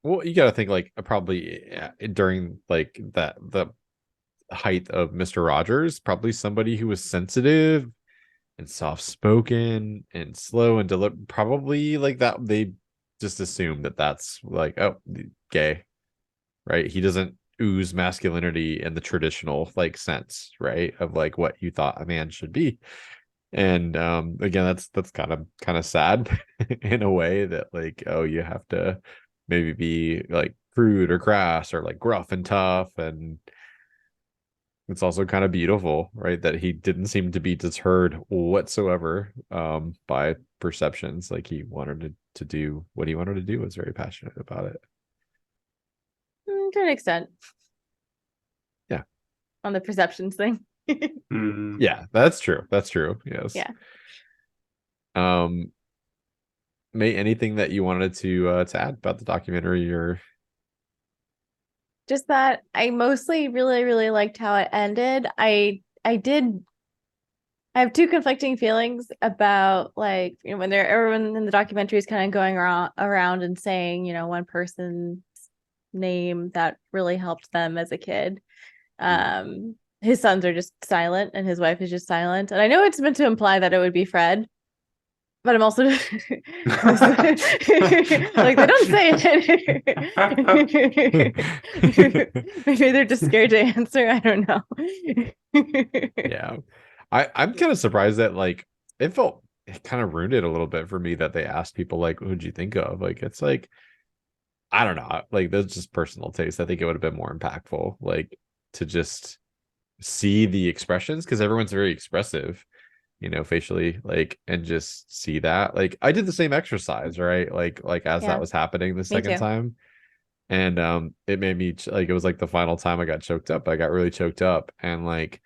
Well, you got to think like probably during like the height of Mr. Rogers, probably somebody who was sensitive and soft spoken and slow and deliberate. Probably like that. They just assume that that's like, oh, gay, right? He doesn't ooze masculinity in the traditional like sense, right? Of like what you thought a man should be. And again, that's kind of sad in a way that like, oh, you have to maybe be like crude or crass or like gruff and tough. And it's also kind of beautiful, right? That he didn't seem to be deterred whatsoever by perceptions. Like he wanted to do what he wanted to do, was very passionate about it. To an extent. Yeah. On the perceptions thing. Yeah, that's true. That's true. Yes. Yeah. May anything that you wanted to add about the documentary, or just that I mostly really liked how it ended. I have two conflicting feelings about like, you know, when everyone in the documentary is kind of going around and saying, you know, one person's name that really helped them as a kid. His sons are just silent and his wife is just silent. And I know it's meant to imply that it would be Fred, but I'm also like they don't say it. Maybe they're just scared to answer. I don't know. Yeah. I'm kind of surprised that like it kind of ruined it a little bit for me that they asked people like, who'd you think of? Like it's like, I don't know, like that's just personal taste. I think it would have been more impactful, like to just see the expressions, because everyone's very expressive, you know, facially, like, and just see that. Like I did the same exercise, right? Like as that was happening the second time. And it made me like, it was like the final time I got choked up. I got really choked up. And like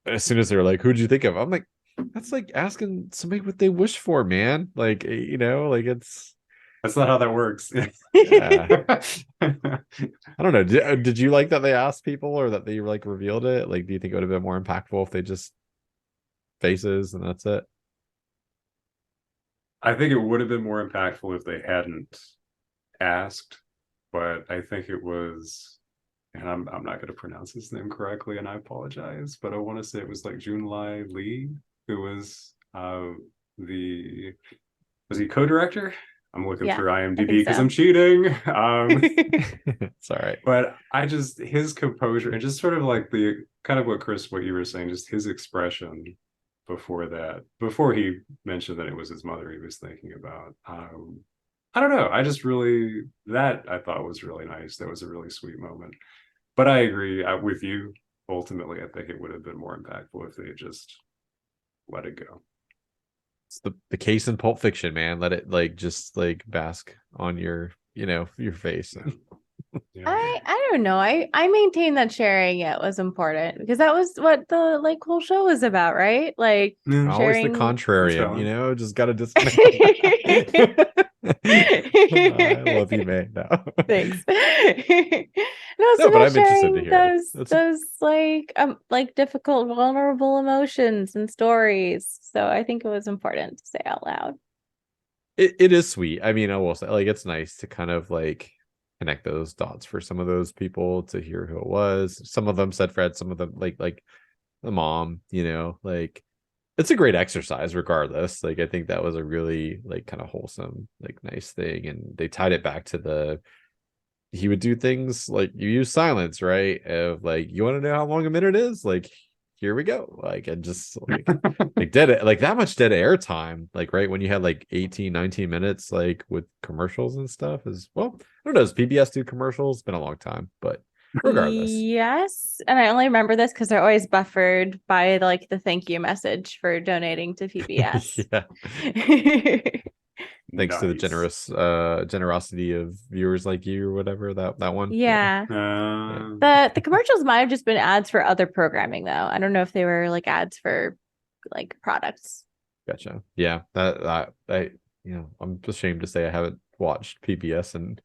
as soon as they were like, who'd you think of? I'm like, that's like asking somebody what they wish for, man. Like, you know, like that's not how that works. Yeah. I don't know. Did you like that they asked people, or that they like revealed it? Like, do you think it would have been more impactful if they just faces and that's it? I think it would have been more impactful if they hadn't asked, but I think it was, and I'm not going to pronounce his name correctly, and I apologize, but I want to say it was like Junlai Lee, who was was he co-director? I'm looking through IMDb because I'm cheating. It's all right. But I just, his composure and just sort of like the kind of what you were saying, just his expression before he mentioned that it was his mother he was thinking about. I don't know. I just really, that I thought was really nice. That was a really sweet moment. But I agree with you. Ultimately, I think it would have been more impactful if they had just let it go. It's the case in Pulp Fiction, man. Let it like just like bask on your, you know, your face. Yeah. I don't know. I maintain that sharing it was important, because that was what the like whole show was about, right? Like always sharing. the contrarian, you know, just gotta disconnect. I love you, man. No. Thanks. No, but I'm interested to hear those like difficult, vulnerable emotions and stories. So I think it was important to say out loud. It is sweet. I mean, I will say, like, it's nice to kind of like connect those dots for some of those people, to hear who it was. Some of them said Fred, some of them like the mom, you know, like it's a great exercise regardless. Like I think that was a really like kind of wholesome, like nice thing. And they tied it back to he would do things like, you use silence, right? Of like, you want to know how long a minute is? Like, here we go. Like, and just like like dead it like that much dead air time, like right when you had like 18-19 minutes like with commercials and stuff as well. I don't know, does PBS do commercials? It's been a long time, but regardless. Yes, and I only remember this because they're always buffered by like the thank you message for donating to PBS. Yeah. Thanks to the generosity of viewers like you, or whatever, that one. Yeah. The commercials might have just been ads for other programming though. I don't know if they were like ads for like products. Gotcha. Yeah, that I, you know, I'm ashamed to say I haven't watched PBS in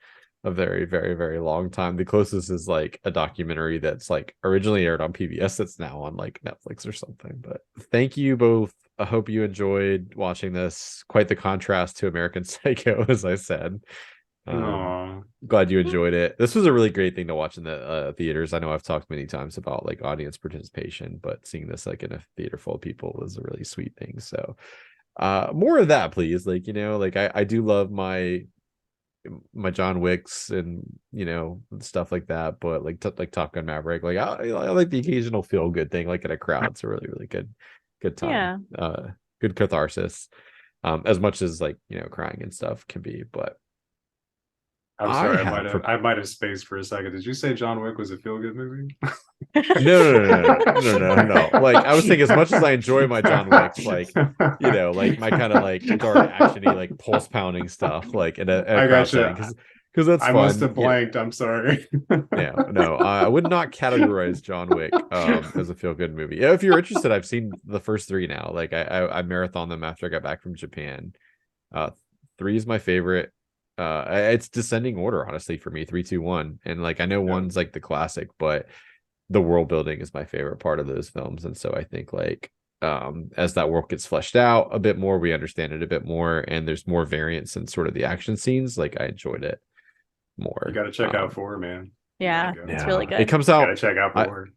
a very, very, very long time. The closest is like a documentary that's like originally aired on PBS that's now on like Netflix or something. But thank you both. I hope you enjoyed watching this. Quite the contrast to American Psycho, as I said. Aw. Glad you enjoyed it. This was a really great thing to watch in the theaters. I know I've talked many times about like audience participation, but seeing this like in a theater full of people was a really sweet thing. So more of that, please. Like, like I do love my John Wicks and stuff like that, but like Top Gun Maverick, like I like the occasional feel good thing like at a crowd. It's a really, really good time. Good catharsis. As much as like crying and stuff can be, but I'm I sorry, have I might have spaced for a second. Did you say John Wick was a feel-good movie? no. Like I was saying, as much as I enjoy my John Wicks, like like my kind of like dark actiony, like pulse pounding stuff, like in a I crowd gotcha. setting, because that's I fun. must have blanked. I'm sorry. No, I would not categorize John Wick as a feel good movie. If you're interested, I've seen the first three now. Like I marathon them after I got back from Japan. Three is my favorite. It's descending order, honestly, for me. 3, 2, 1, and like I know one's like the classic, but the world building is my favorite part of those films, and so I think like as that world gets fleshed out a bit more, we understand it a bit more, and there's more variance in sort of the action scenes. Like I enjoyed it more. You got to check out 4, man. Yeah, it's really good. It comes out. Got to check out 4.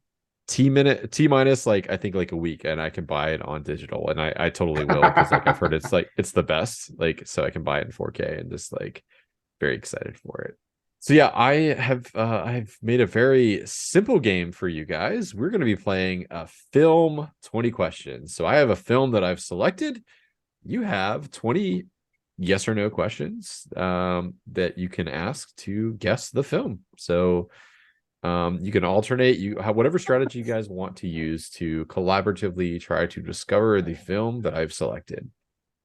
T minus like I think like a week, and I can buy it on digital, and I totally will, because like I've heard it's the best, like so I can buy it in 4K, and just like very excited for it. So yeah, I've made a very simple game for you guys. We're going to be playing a film 20 questions. So I have a film that I've selected. You have 20 yes or no questions that you can ask to guess the film. So you can alternate, you have whatever strategy you guys want to use to collaboratively try to discover the film that I've selected.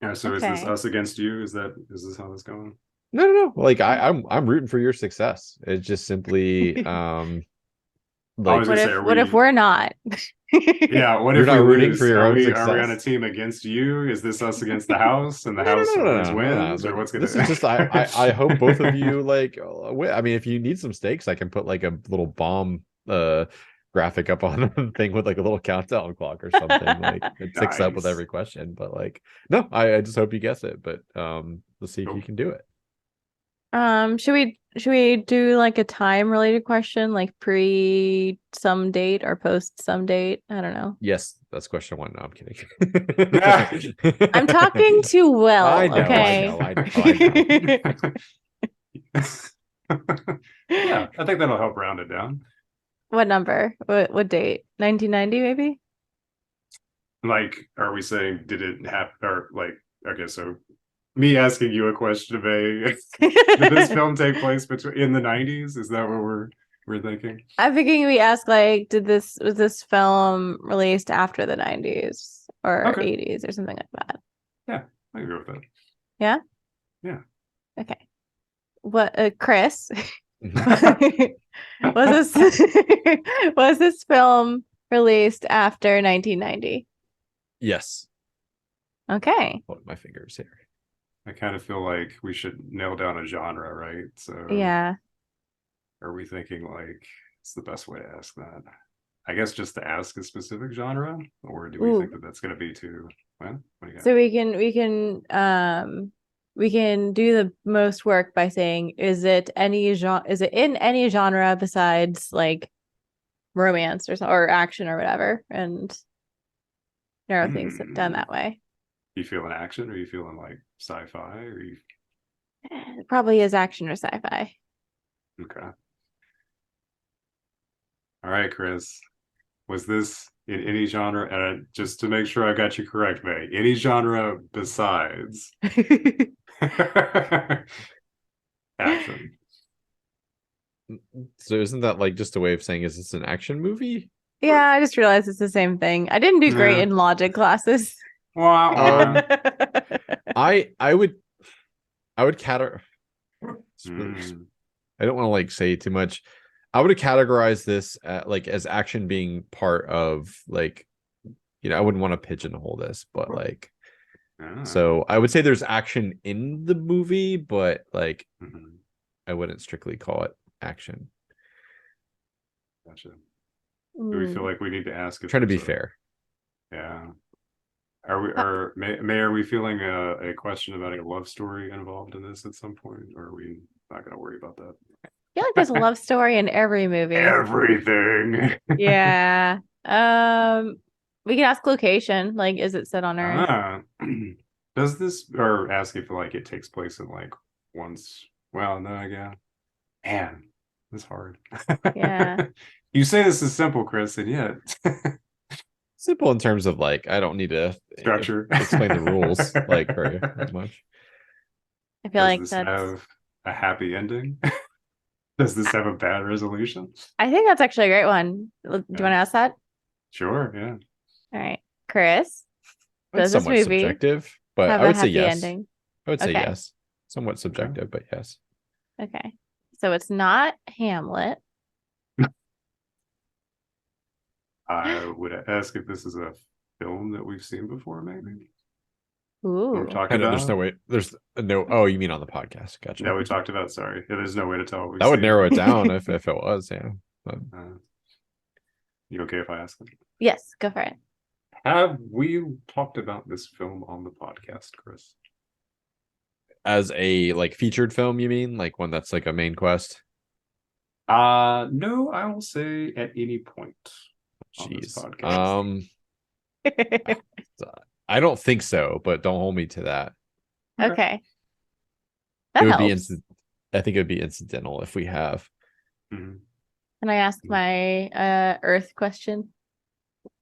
Yeah, so is this us against you? Is this how this going? No. Like I'm rooting for your success. It's just simply like what if we're not? Yeah, what You're if we not rooting lose? for your own Are we success? on a team against you? Is this us against the house, and the house always wins, or what's gonna? This is just I hope both of you like win. I mean, if you need some stakes, I can put like a little bomb graphic up on the thing with like a little countdown clock or something. Like it ticks up with every question. But like no, I just hope you guess it. But let's see if you can do it. Should we do like a time related question, like pre some date or post some date? I don't know. Yes, that's question 1. No, I'm kidding. I'm talking to Will. I know, okay. I know. Yeah, I think that'll help round it down. What number? What date? 1990 maybe? Like, are we saying did it happen, or like, okay, so me asking you a question, May, did this film take place in the 90s? Is that what we're thinking? I'm thinking we ask like, was this film released after the 90s or 80s or something like that? Yeah, I agree with that. Yeah? Yeah. Okay. What Chris? was this film released after 1990? Yes. Okay. Hold my fingers here. I kind of feel like we should nail down a genre, right? So yeah. Are we thinking like it's the best way to ask that? I guess just to ask a specific genre, or do we think that that's going to be too? Well, what do you got? So we can do the most work by saying, is it in any genre besides like romance or action or whatever, and narrow things down that way. You feeling action, or are you feeling like sci-fi, or you? It probably is action or sci-fi. Okay. All right, Chris. Was this in any genre? And just to make sure I got you correct, May, any genre besides action? So isn't that like just a way of saying, is this an action movie? Yeah, I just realized it's the same thing. I didn't do great in logic classes. Wow. I would categorize. I don't want to like say too much. I would have categorized this like as action being part of like, I wouldn't want to pigeonhole this, but like, so I would say there's action in the movie, but like, I wouldn't strictly call it action. Gotcha. Do we feel like we need to ask? Trying to be fair. Yeah. Are we feeling a question about a love story involved in this at some point, or are we Not gonna worry about that. I feel like there's a love story in every movie. Everything. Yeah. We can ask location. Like, is it set on Earth? Ah. Does this or ask if like it takes place in like once? Well, no, yeah. Man, this is hard. Yeah. You say this is simple, Chris, and yet Simple in terms of like I don't need to structure. explain the rules like very much. I feel Does like this that's. have a happy ending? Does this have a bad resolution? I think that's actually a great one. Do you want to ask that? Sure, yeah. All right, Chris. It's Does this somewhat movie subjective, but have I a would say happy yes. ending? I would say Okay. yes. Somewhat subjective, but yes. Okay. So it's not Hamlet. I would ask if this is a film that we've seen before, maybe. We're Ooh. talking about. There's no way. There's no. Oh, you mean on the podcast? Gotcha. No, we talked about. Sorry, yeah, there's no way to tell. That would narrow it down if it was. Yeah. But You okay if I ask them? Yes, go for it. Have we talked about this film on the podcast, Chris? as a like featured film, you mean like one that's like a main quest? No, I will say at any point on this Jeez. podcast. I don't think so, but don't hold me to that. Okay. That It would be helps. I think it would be incidental if we have. Mhm. Can I ask my Earth question?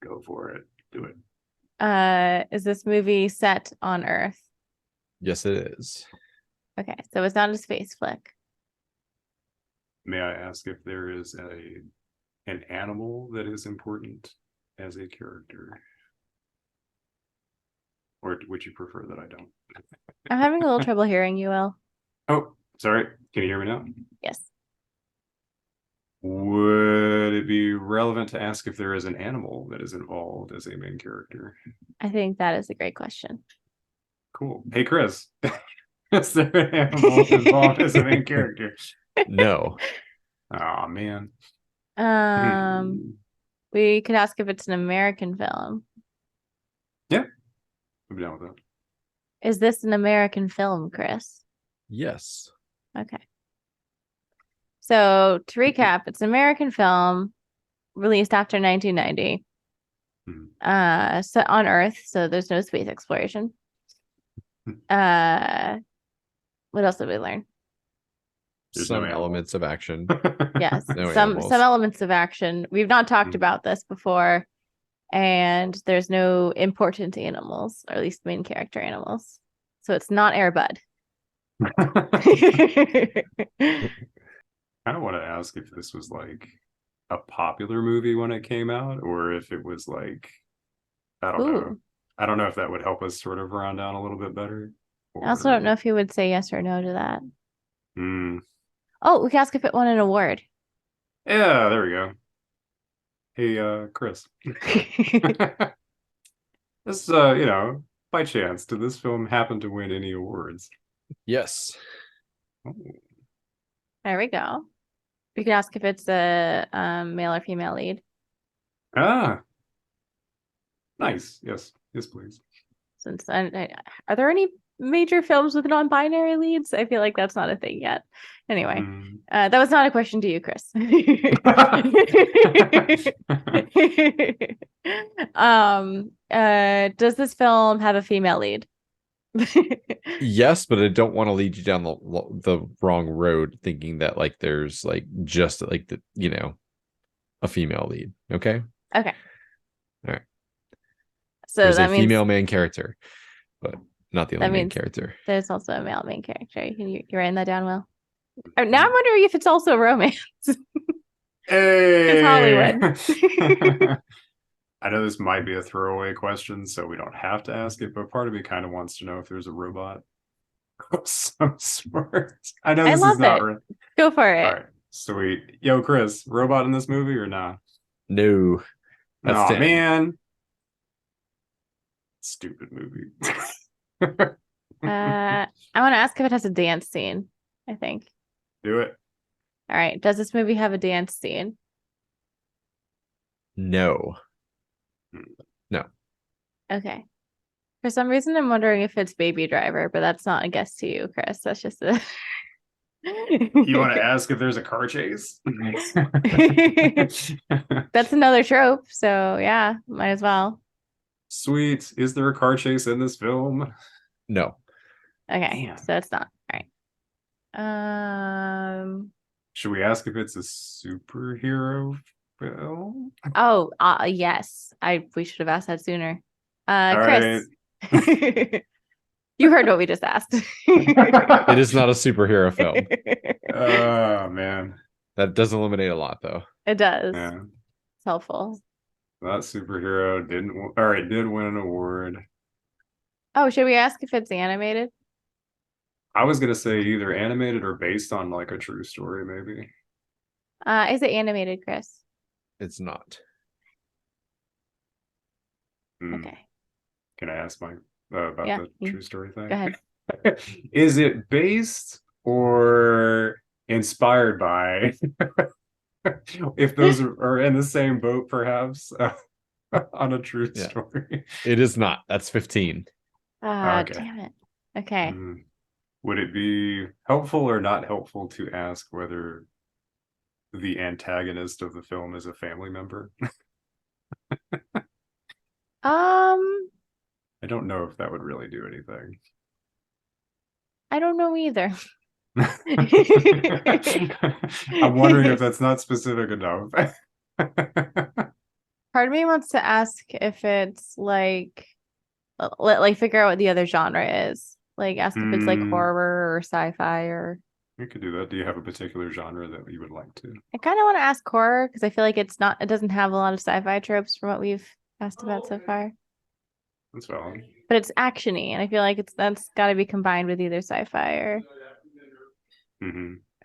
Go for it. Do it. Is this movie set on Earth? Yes, it is. Okay, so it's not a space flick. May I ask if there is an animal that is important as a character? Or would you prefer that I don't? I'm having a little trouble hearing you, Will. Oh, sorry. Can you hear me now? Yes. Would it be relevant to ask if there is an animal that is involved as a main character? I think that is a great question. Cool. Hey, Chris. Is there an animal involved as a main character? No. Oh, man. We could ask if it's an American film. Yeah. I'm down with that. Is this an American film, Chris? Yes. Okay. So to recap, it's an American film released after 1990. Set on Earth, so there's no space exploration. What else did we learn? There's some no animal. elements of action. Yes, No some animals. elements of action. We've not talked about this before, and there's no important animals, or at least main character animals. So it's not Air Bud. I don't want to ask if this was like a popular movie when it came out, or if it was like, I don't know. I don't know if that would help us sort of round down a little bit better. I also don't know if you would say yes or no to that. Oh, we can ask if it won an award. Yeah, there we go. Hey, Chris. This, by chance, did this film happen to win any awards? Yes. Oh. There we go. We could ask if it's a male or female lead. Ah, nice. Yes, please. Since are there any major films with non-binary leads? I feel like that's not a thing yet. Anyway, that was not a question to you, Chris. Does this film have a female lead? Yes, but I don't want to lead you down the wrong road, thinking that like there's like just like a female lead. Okay. Okay. All right. So there's that a means female main character, but not the only main character. There's also a male main character. You're writing that down, Will. Now I'm wondering if it's also romance. Hey, it's Hollywood. I know this might be a throwaway question, so we don't have to ask it, but part of me kind of wants to know if there's a robot of some sort. I know this is not right. Go for it. All right, sweet. Yo, Chris, robot in this movie or not? No. That's 10. Man. Stupid movie. I want to ask if it has a dance scene, I think. Do it. All right. Does this movie have a dance scene? No. No. Okay. For some reason, I'm wondering if it's Baby Driver, but that's not a guess to you, Chris. That's just a... You want to ask if there's a car chase? That's another trope, so yeah, might as well. Sweet. Is there a car chase in this film? No. Okay, Damn. so it's not. All right. Should we ask if it's a superhero film? Oh, yes. We should have asked that sooner. All Chris. right. You heard what we just asked. It is not a superhero film. Oh man. That does eliminate a lot, though. It does. Yeah. It's helpful. That superhero didn't. All right, did win an award. Oh, should we ask if it's animated? I was gonna say either animated or based on like a true story, maybe. Is it animated, Chris? It's not. Okay. Can I ask Mike about Yeah, the true story thing? Go ahead. Is it based or inspired by? If those are in the same boat, perhaps on a true Yeah. story. It is not. That's 15. Okay. Damn it. Okay. Would it be helpful or not helpful to ask whether the antagonist of the film is a family member? I don't know if that would really do anything. I don't know either. I'm wondering if that's not specific enough. Part of me wants to ask if it's like figure out what the other genre is. Like ask if it's like horror or sci-fi or. You could do that. Do you have a particular genre that you would like to? I kind of want to ask horror because I feel like it doesn't have a lot of sci-fi tropes from what we've asked about so far. That's valid. But it's actiony, and I feel like that's got to be combined with either sci-fi or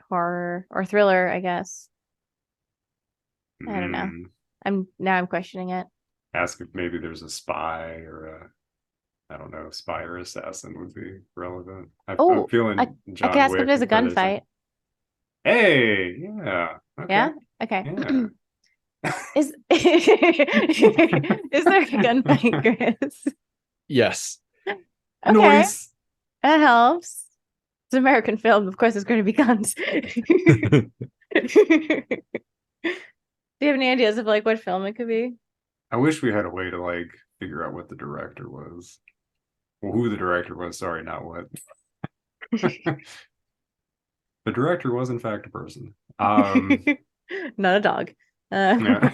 horror or thriller, I guess. I don't know. I'm questioning it. Ask if maybe there's a spy or I don't know, spy or assassin would be relevant. I'm feeling John I can ask Wick if there's a for this. gunfight. Hey, yeah. Okay. Yeah? Okay. Yeah. Is there a gunfight, Chris? Yes. Okay. Noise. That helps. It's an American film. Of course, there's going to be guns. Do you have any ideas of like what film it could be? I wish we had a way to like figure out what the director was. Well, who the director was. Sorry, not what. The director was in fact a person. Not a dog. Yeah.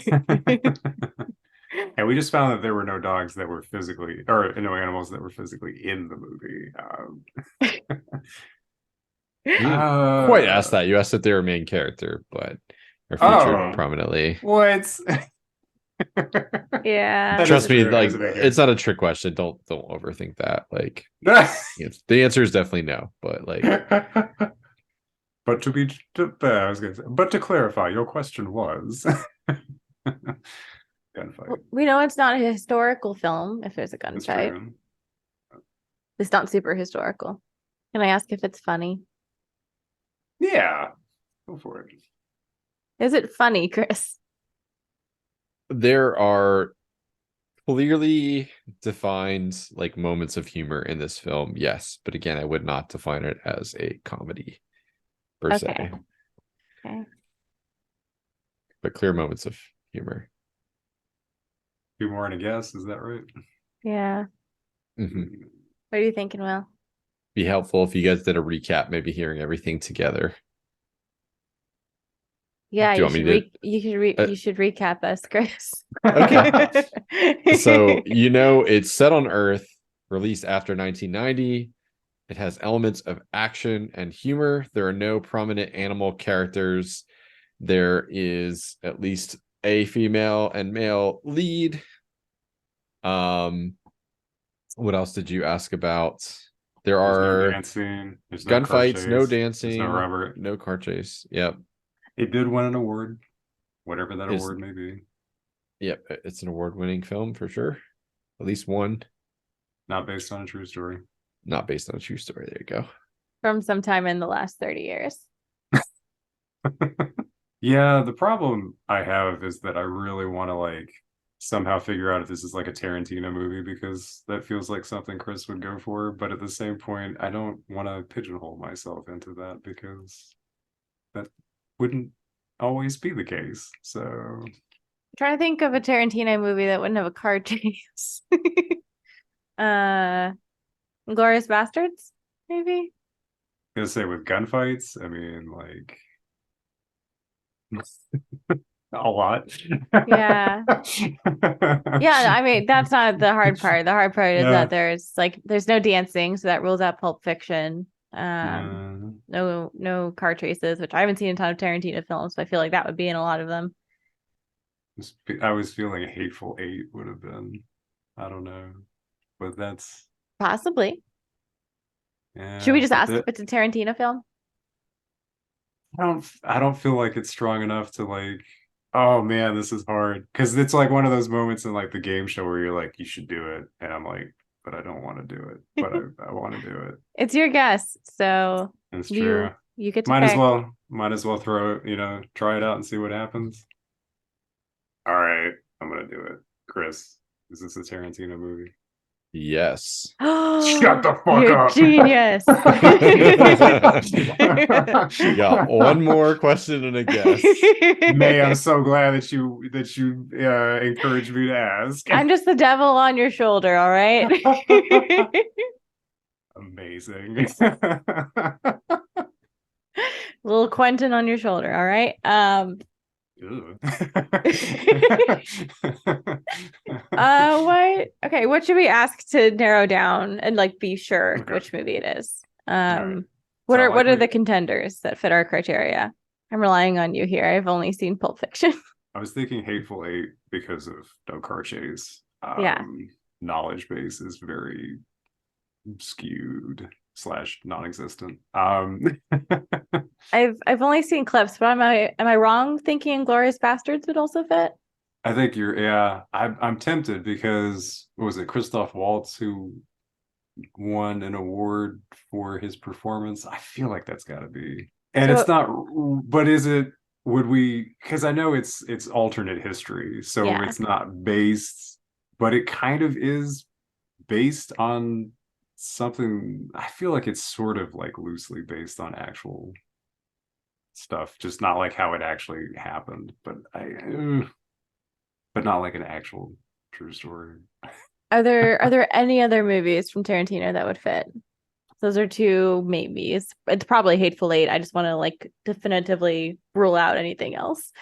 And we just found that there were no dogs that were physically, or no animals that were physically in the movie. You didn't quite ask that. You asked if they were a main character, but are featured prominently. What? Yeah. Trust me, like it's not a trick question. Don't overthink that. Like the answer is definitely no, but like but I was gonna say, but to clarify, your question was gunfight. We know it's not a historical film if there's a gunfight. It's not super historical. Can I ask if it's funny? Yeah. Go for it. Is it funny, Chris? There are clearly defined like moments of humor in this film, yes, but again, I would not define it as a comedy per se. Okay. But clear moments of humor. 2 more and a guess, is that right? Yeah. Mm-hmm. What are you thinking, Will? Be helpful if you guys did a recap, maybe hearing everything together. Yeah, you should recap us, Chris. Okay. So it's set on Earth, released after 1990. It has elements of action and humor. There are no prominent animal characters. There is at least a female and male lead. What else did you ask about? There's no dancing. There's no gunfights, no dancing, no Robert, no car chase. Yep. It did win an award, whatever that award may be. Yep, it's an award-winning film for sure. At least one. Not based on a true story. Not based on a true story. There you go. From sometime in the last 30 years. Yeah, the problem I have is that I really want to like somehow figure out if this is like a Tarantino movie because that feels like something Chris would go for. But at the same point, I don't want to pigeonhole myself into that because that wouldn't always be the case. So I'm trying to think of a Tarantino movie that wouldn't have a car chase. Glorious Bastards, maybe. I'm gonna say with gunfights, I mean like a lot. Yeah. Yeah, I mean that's not the hard part. The hard part is Yeah. that there's no dancing, so that rules out Pulp Fiction. No car chases, which I haven't seen a ton of Tarantino films, but I feel like that would be in a lot of them. I was feeling Hateful Eight would have been, I don't know, but that's Possibly. yeah. Should we just but ask if it's a Tarantino film? I don't feel like it's strong enough to like, oh man, this is hard because it's like one of those moments in like the game show where you're like, you should do it, and I'm like, but I don't want to do it, but I want to do it. It's your guess, so It's true. you get to Might pick. might as well throw it, try it out and see what happens. All right, I'm gonna do it. Chris, is this a Tarantino movie? Yes. Shut the fuck You're up. Genius. Got one more question and a guess. May, I'm so glad that you encouraged me to ask. I'm just the devil on your shoulder, all right? Amazing. Little Quentin on your shoulder, all right? What should we ask to narrow down and like be sure which movie it is? Right. What are the contenders that fit our criteria? I'm relying on you here. I've only seen Pulp Fiction. I was thinking Hateful Eight because of no car chase. Yeah. Knowledge base is very skewed / non-existent. I've only seen clips, but am I wrong thinking Glorious Bastards would also fit? I think I'm tempted because what was it, Christoph Waltz who won an award for his performance? I feel like that's got to be. And it's not, but is it, would we, because I know it's alternate history, so it's not based, but it kind of is based on something. I feel like it's sort of like loosely based on actual stuff, just not like how it actually happened, but not like an actual true story. Are there any other movies from Tarantino that would fit? Those are two maybes. It's probably Hateful Eight. I just want to like definitively rule out anything else.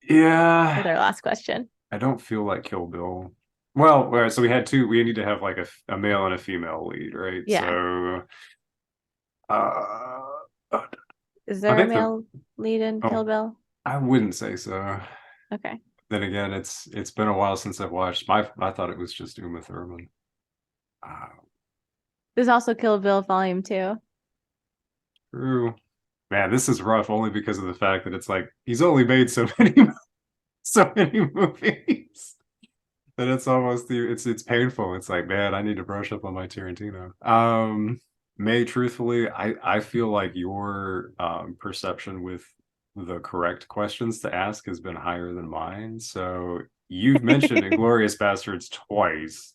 Yeah. With our last question. I don't feel like Kill Bill. Well, so we had two. We need to have like a male and a female lead, right? Yeah. So, is there a male lead in Kill Bill? I wouldn't say so. Okay. Then again, it's been a while since I've watched. I thought it was just Uma Thurman. There's also Kill Bill Volume 2. True. Man, this is rough only because of the fact that it's like he's only made so many movies that it's almost it's painful. It's like, man, I need to brush up on my Tarantino. May, truthfully, I feel like your perception with the correct questions to ask has been higher than mine. So you've mentioned Inglourious Bastards twice.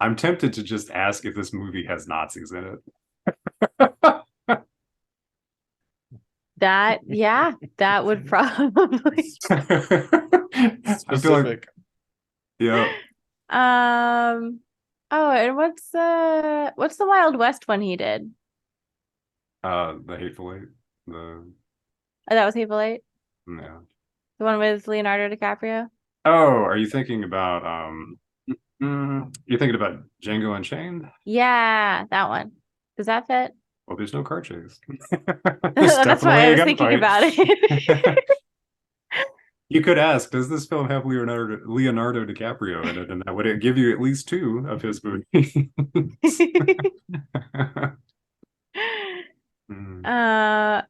I'm tempted to just ask if this movie has Nazis in it. That would probably specific. Yeah. Oh, and what's the Wild West one he did? The Hateful Eight. That was Hateful Eight? Yeah. The one with Leonardo DiCaprio? Oh, are you thinking about you're thinking about Django Unchained? Yeah, that one. Does that fit? Well, there's no car chase. That's why I was thinking about it. You could ask, does this film have Leonardo DiCaprio in it? And would it give you at least two of his movies?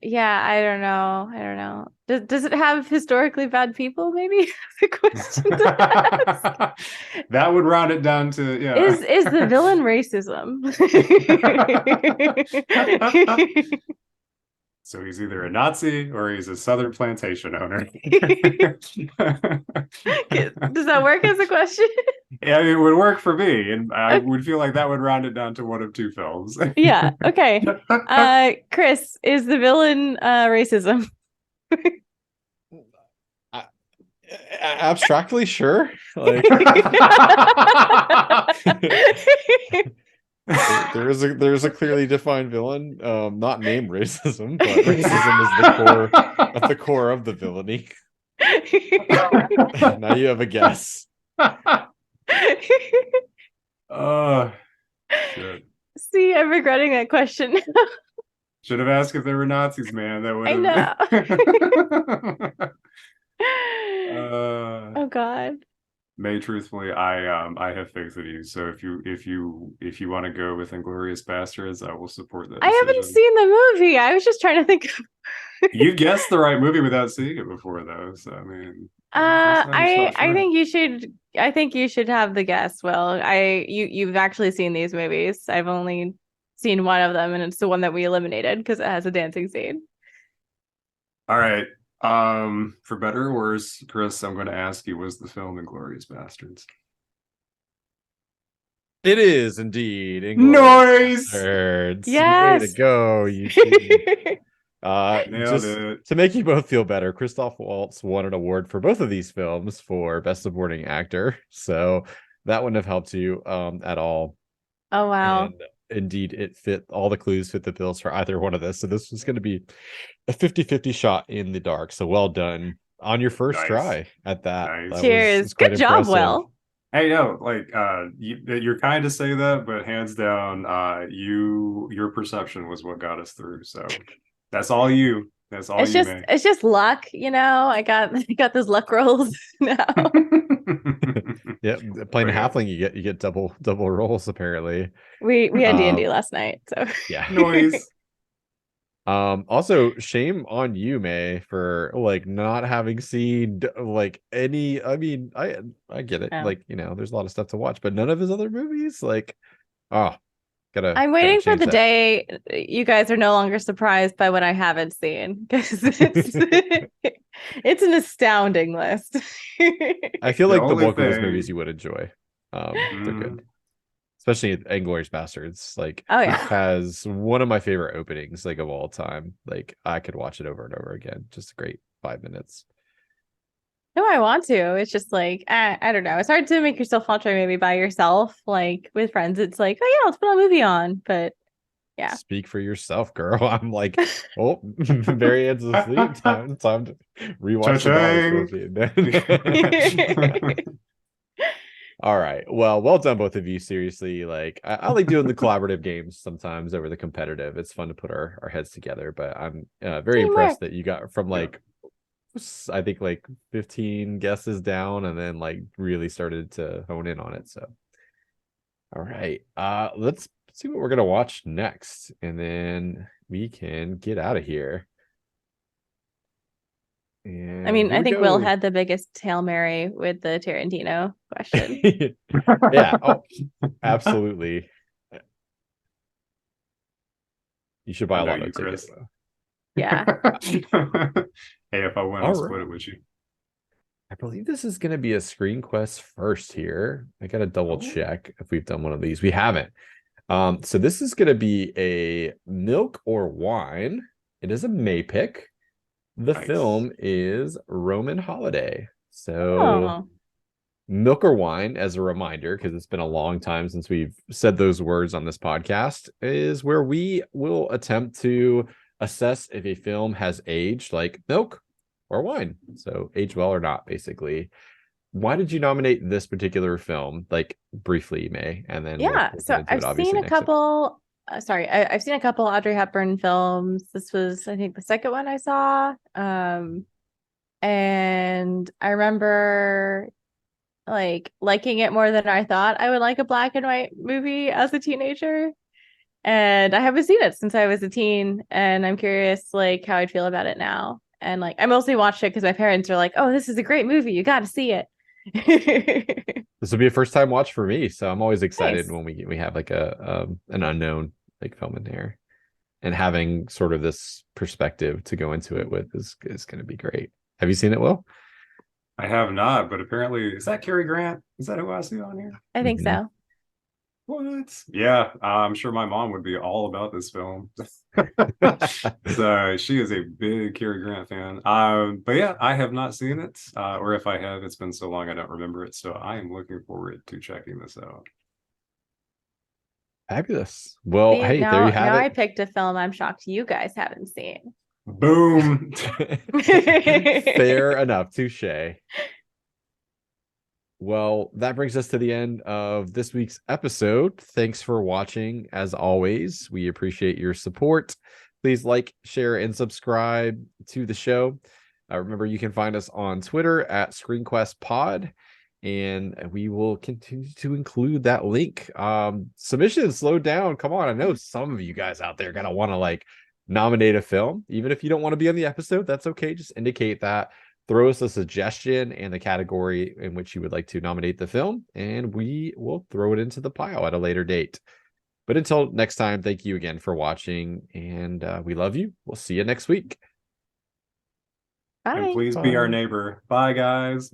Yeah, I don't know. Does it have historically bad people? Maybe the question to ask. That would round it down to Is the villain racism? So he's either a Nazi or he's a Southern plantation owner. Does that work as a question? Yeah, it would work for me, and I would feel like that would round it down to one of two films. Yeah. Okay. Chris, is the villain racism? Abstractly, sure. Like there's a clearly defined villain, not named racism, but racism is at the core of the villainy. Now you have a guess. Oh, shit. See, I'm regretting that question. Should have asked if they were Nazis, man. That would I know. Oh God. May, truthfully, I have faith in you. So if you want to go with Inglorious Bastards, I will support that I haven't decision. seen the movie. I was just trying to think of You guessed the right movie without seeing it before, though. So I mean, I think you should have the guess, Will. You've actually seen these movies. I've only seen one of them, and it's the one that we eliminated because it has a dancing scene. All right. For better or worse, Chris, I'm going to ask you: was the film Inglorious Bastards? It is indeed. Nice. Bastards. Yes. Way to go, you. Nailed Just it. to make you both feel better, Christoph Waltz won an award for both of these films for Best Supporting Actor, so that wouldn't have helped you at all. Oh wow. And indeed, it fit all the clues, fit the bills for either one of this. So this was going to be a 50-50 shot in the dark. So well done on your first try at that. Nice. That Cheers. was quite Good job, impressive. Will. Hey, no, like you're kind to say that, but hands down, your perception was what got us through. So that's all you. That's all you, man. It's just luck, you know. I got those luck rolls now. Yeah, playing a halfling, you get double rolls apparently. We had D&D last night, so yeah. Noise. Also, shame on you, May, for like not having seen like any. I mean, I get it. Yeah. Like, you know, there's a lot of stuff to watch, but none of his other movies. Like, oh, I'm waiting for change the that. day you guys are no longer surprised by what I haven't seen, because it's an astounding list. I feel The like the only bulk of those thing- movies you would enjoy. They're good. Especially Inglourious Bastards. Like, Oh, yeah. it has one of my favorite openings, like, of all time. Like, I could watch it over and over again. Just a great 5 minutes. No, I want to. It's just like, I don't know. It's hard to make yourself watch a movie by yourself. Like with friends, it's like, oh yeah, let's put a movie on. But yeah. Speak for yourself, girl. I'm like, oh, Marianne's asleep. Time to rewatch the movie. All right. Well done, both of you. Seriously, like I like doing the collaborative games sometimes over the competitive. It's fun to put our heads together. But I'm very impressed that you got from like, I think like 15 guesses down, and then like really started to hone in on it. So, all right. Let's see what we're gonna watch next, and then we can get out of here. And I mean, I think Will had the biggest Hail Mary with the Tarantino question. Yeah, oh, absolutely. You should buy a lotto ticket. Yeah. Hey, if I win, I'll split it with you. I believe this is going to be a Screen Quest first here. I got to double check if we've done one of these. We haven't. So this is going to be a milk or wine. It is a May pick. The film is Roman Holiday. So milk or wine, as a reminder, because it's been a long time since we've said those words on this podcast, is where we will attempt to assess if a film has aged like milk or wine. So aged well or not, basically. Why did you nominate this particular film? Like briefly, May, and then so I've seen a couple. I've seen a couple Audrey Hepburn films. This was, I think, the second one I saw. And I remember like liking it more than I thought I would like a black and white movie as a teenager. And I haven't seen it since I was a teen, and I'm curious like how I'd feel about it now. And like I mostly watched it because my parents are like, "Oh, this is a great movie. You got to see it." This will be a first time watch for me, so I'm always excited when we have like an unknown like film in here. and having sort of this perspective to go into it with is going to be great. Have you seen it, Will? I have not, but apparently, is that Cary Grant? Is that who I see on here? I think Mhm. so. What? Yeah, I'm sure my mom would be all about this film. So she is a big Cary Grant fan. But yeah, I have not seen it, or if I have, it's been so long I don't remember it. So I am looking forward to checking this out. Fabulous. Well, See, hey, there you have now I it. picked a film I'm shocked you guys haven't seen. Boom. Fair enough. Touche. Well, that brings us to the end of this week's episode. Thanks for watching. As always, we appreciate your support. Please like, share, and subscribe to the show. Remember, you can find us on Twitter at ScreenQuestPod, and we will continue to include that link. Submissions slowed down. Come on, I know some of you guys out there gonna want to like nominate a film, even if you don't want to be on the episode. That's okay. Just indicate that. Throw us a suggestion and the category in which you would like to nominate the film, and we will throw it into the pile at a later date. But until next time, thank you again for watching, and we love you. We'll see you next week. And Bye. please be our Bye. neighbor. Bye, guys.